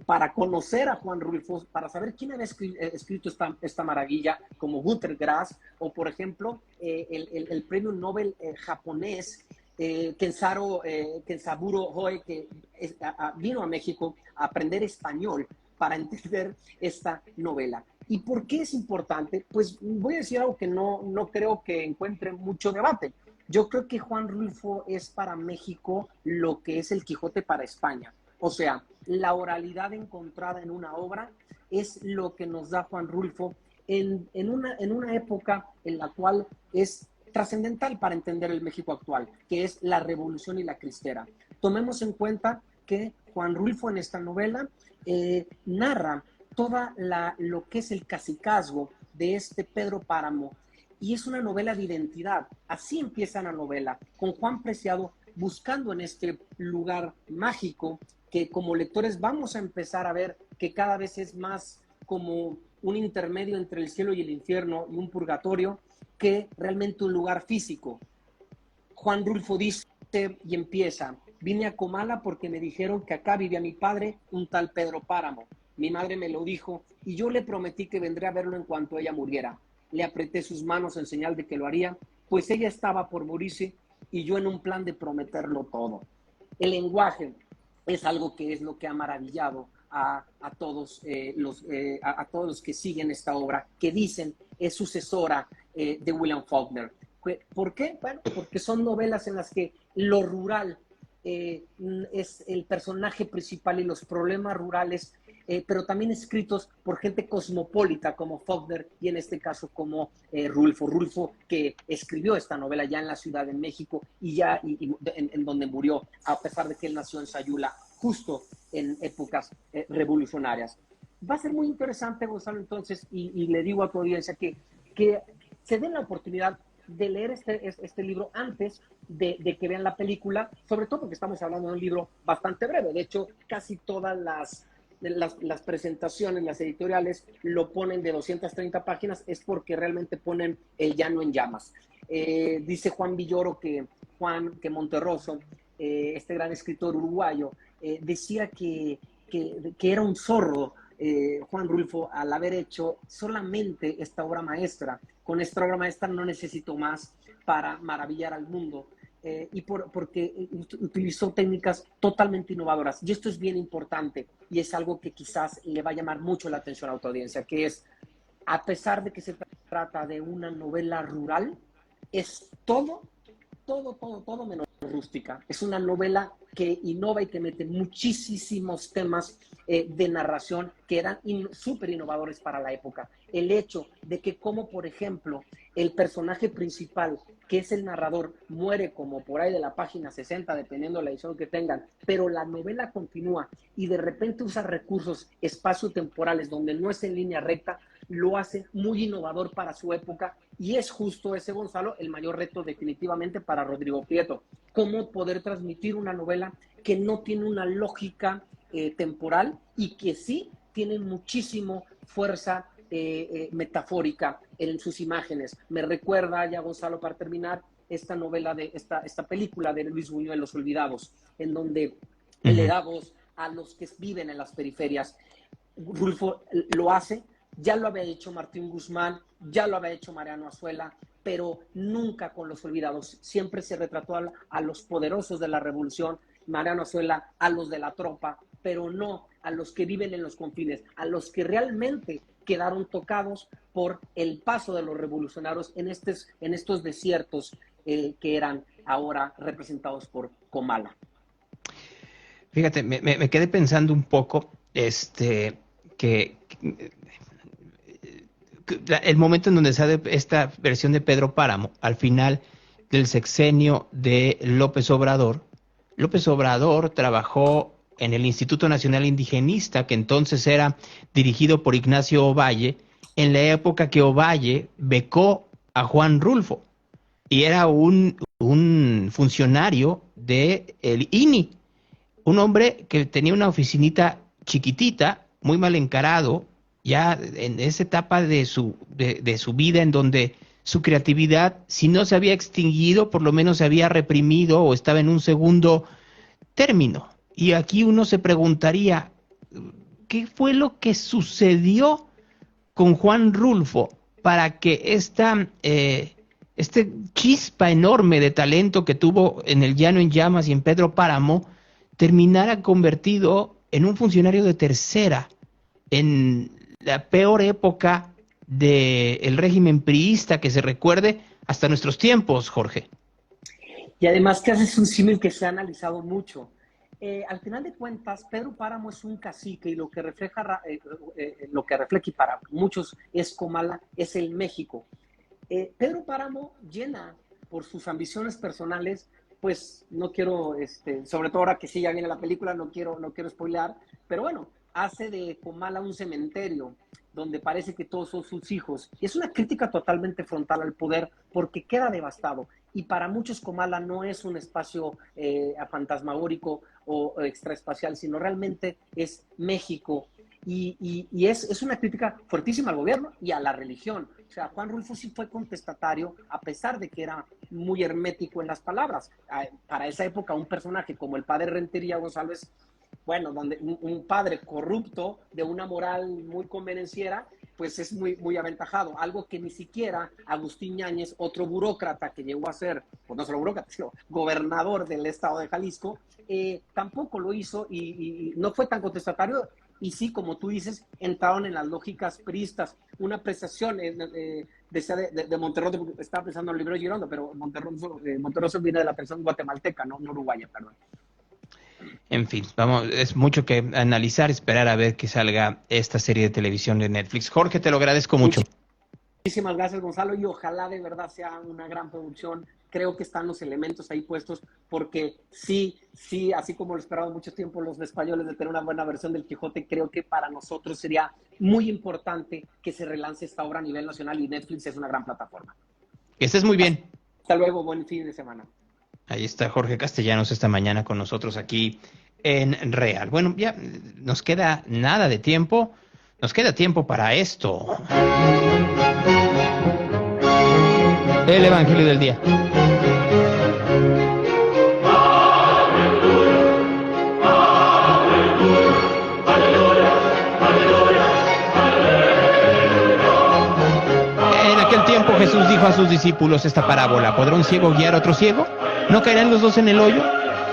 para conocer a Juan Rulfo, para saber quién había escrito esta maravilla, como Günter Grass, o por ejemplo, el premio Nobel japonés, Kenzaburo Hoe, que vino a México a aprender español para entender esta novela. ¿Y por qué es importante? Pues voy a decir algo que no creo que encuentre mucho debate. Yo creo que Juan Rulfo es para México lo que es el Quijote para España. O sea, la oralidad encontrada en una obra es lo que nos da Juan Rulfo en una época en la cual es trascendental para entender el México actual, que es la revolución y la cristera. Tomemos en cuenta que Juan Rulfo en esta novela narra toda lo que es el cacicazgo de este Pedro Páramo, y es una novela de identidad. Así empieza la novela, con Juan Preciado buscando en este lugar mágico que como lectores vamos a empezar a ver que cada vez es más como un intermedio entre el cielo y el infierno y un purgatorio que realmente un lugar físico. Juan Rulfo dice y empieza: vine a Comala porque me dijeron que acá vivía mi padre, un tal Pedro Páramo. Mi madre me lo dijo y yo le prometí que vendré a verlo en cuanto ella muriera. Le apreté sus manos en señal de que lo haría, pues ella estaba por morirse y yo en un plan de prometerlo todo. El lenguaje es algo que es lo que ha maravillado a todos los que siguen esta obra, que dicen es sucesora de William Faulkner. ¿Por qué? Bueno, porque son novelas en las que lo rural es el personaje principal y los problemas rurales, pero también escritos por gente cosmopolita como Faulkner y en este caso como Rulfo, que escribió esta novela ya en la Ciudad de México y en donde murió, a pesar de que él nació en Sayula, justo en épocas revolucionarias. Va a ser muy interesante, Gonzalo, entonces, y le digo a tu audiencia que se den la oportunidad de leer este libro antes de que vean la película, sobre todo porque estamos hablando de un libro bastante breve. De hecho, casi todas las presentaciones, las editoriales, lo ponen de 230 páginas, es porque realmente ponen el llano en llamas. Dice Juan Villoro que Monterroso, este gran escritor uruguayo, decía que era un zorro, Juan Rulfo, al haber hecho solamente esta obra maestra. Con esta obra maestra no necesito más para maravillar al mundo. Porque utilizó técnicas totalmente innovadoras. Y esto es bien importante y es algo que quizás le va a llamar mucho la atención a la audiencia, que es, a pesar de que se trata de una novela rural, es todo menos rústica. Es una novela que innova y que mete muchísimos temas de narración que eran súper innovadores para la época. El hecho de que como, por ejemplo, el personaje principal, que es el narrador, muere como por ahí de la página 60, dependiendo de la edición que tengan, pero la novela continúa y de repente usa recursos espaciotemporales donde no es en línea recta, lo hace muy innovador para su época, y es justo ese, Gonzalo, el mayor reto definitivamente para Rodrigo Prieto: cómo poder transmitir una novela que no tiene una lógica temporal y que sí tiene muchísimo fuerza metafórica en sus imágenes. Me recuerda ya, Gonzalo, para terminar, esta novela de esta película de Luis Buñuel, Los Olvidados, en donde le da voz a los que viven en las periferias. Rulfo lo hace, ya lo había hecho Martín Guzmán, ya lo había hecho Mariano Azuela, pero nunca con Los Olvidados. Siempre se retrató a los poderosos de la revolución, Mariano Azuela a los de la tropa, pero no a los que viven en los confines, a los que realmente quedaron tocados por el paso de los revolucionarios en estos desiertos que eran ahora representados por Comala. Fíjate, me quedé pensando un poco que el momento en donde sale esta versión de Pedro Páramo, al final del sexenio de López Obrador, López Obrador trabajó en el Instituto Nacional Indigenista, que entonces era dirigido por Ignacio Ovalle, en la época que Ovalle becó a Juan Rulfo, y era un funcionario del INI, un hombre que tenía una oficinita chiquitita, muy mal encarado, ya en esa etapa de su vida en donde su creatividad, si no se había extinguido, por lo menos se había reprimido o estaba en un segundo término. Y aquí uno se preguntaría, ¿qué fue lo que sucedió con Juan Rulfo para que este chispa enorme de talento que tuvo en El Llano en Llamas y en Pedro Páramo terminara convertido en un funcionario de tercera en la peor época del régimen priista que se recuerde hasta nuestros tiempos, Jorge? Y además que haces un símil que se ha analizado mucho. Al final de cuentas, Pedro Páramo es un cacique y lo que refleja y para muchos es Comala, es el México. Pedro Páramo llena por sus ambiciones personales, pues no quiero, sobre todo ahora que sí ya viene la película, no quiero spoilear, pero bueno, hace de Comala un cementerio donde parece que todos son sus hijos. Y es una crítica totalmente frontal al poder porque queda devastado. Y para muchos Comala no es un espacio fantasmagórico o extraespacial, sino realmente es México. Y es una crítica fuertísima al gobierno y a la religión. O sea, Juan Rulfo sí fue contestatario, a pesar de que era muy hermético en las palabras. Para esa época, un personaje como el padre Rentería González, bueno, donde un padre corrupto de una moral muy convenenciera, pues es muy aventajado. Algo que ni siquiera Agustín Yáñez, otro burócrata que llegó a ser, pues no solo burócrata, sino gobernador del estado de Jalisco, tampoco lo hizo y no fue tan contestatario. Y sí, como tú dices, entraron en las lógicas priistas. Una apreciación de Monterroso, estaba pensando en el libro de Girondo, pero Monterroso viene de la presión guatemalteca, no uruguaya, perdón. En fin, es mucho que analizar, esperar a ver que salga esta serie de televisión de Netflix. Jorge, te lo agradezco mucho. Muchísimas gracias, Gonzalo, y ojalá de verdad sea una gran producción. Creo que están los elementos ahí puestos, porque sí, así como lo esperaban mucho tiempo los españoles de tener una buena versión del Quijote, creo que para nosotros sería muy importante que se relance esta obra a nivel nacional, y Netflix es una gran plataforma. Que estés muy bien. Hasta luego, buen fin de semana. Ahí está Jorge Castellanos esta mañana con nosotros aquí en Real. Bueno, ya nos queda nada de tiempo. Nos queda tiempo para esto. El Evangelio del Día. En aquel tiempo Jesús dijo a sus discípulos esta parábola: ¿podrá un ciego guiar a otro ciego? ¿No caerán los dos en el hoyo?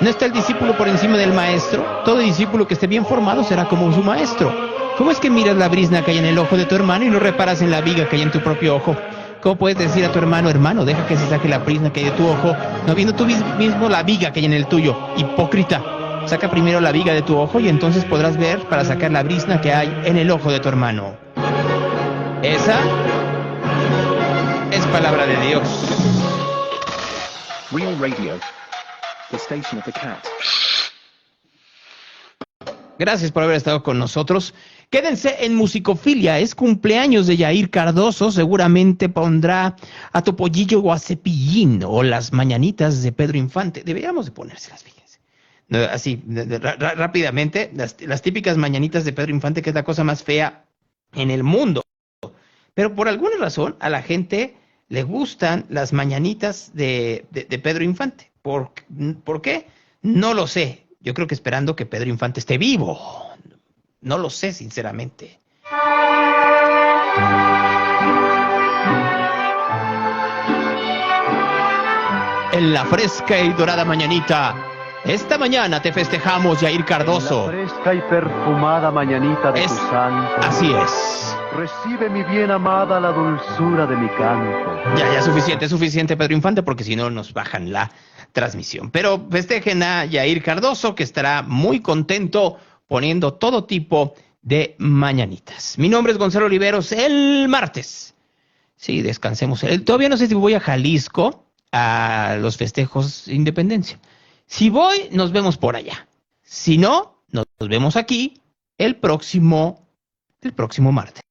¿No está el discípulo por encima del maestro? Todo discípulo que esté bien formado será como su maestro. ¿Cómo es que miras la brizna que hay en el ojo de tu hermano y no reparas en la viga que hay en tu propio ojo? ¿Cómo puedes decir a tu hermano, hermano, deja que se saque la brizna que hay de tu ojo, no viendo tú mismo la viga que hay en el tuyo? Hipócrita, saca primero la viga de tu ojo y entonces podrás ver para sacar la brizna que hay en el ojo de tu hermano. Esa es palabra de Dios. Real Radio, the station of the cat. Gracias por haber estado con nosotros. Quédense en Musicofilia, es cumpleaños de Yair Cardoso, seguramente pondrá a Topollillo o a Cepillín o las mañanitas de Pedro Infante. Deberíamos de ponérselas, fíjense. Así, rápidamente, las típicas mañanitas de Pedro Infante, que es la cosa más fea en el mundo. Pero por alguna razón a la gente le gustan las mañanitas de Pedro Infante. ¿Por qué? No lo sé. Yo creo que esperando que Pedro Infante esté vivo. No lo sé, sinceramente. En la fresca y dorada mañanita, esta mañana te festejamos, Yair Cardoso. En la fresca y perfumada mañanita de tu santo. Así es. Recibe, mi bien amada, la dulzura de mi canto. Ya, suficiente, Pedro Infante, porque si no nos bajan la transmisión. Pero festejen a Yair Cardoso, que estará muy contento poniendo todo tipo de mañanitas. Mi nombre es Gonzalo Oliveros. El martes, sí, descansemos. Todavía no sé si voy a Jalisco a los festejos de Independencia. Si voy, nos vemos por allá. Si no, nos vemos aquí el próximo martes.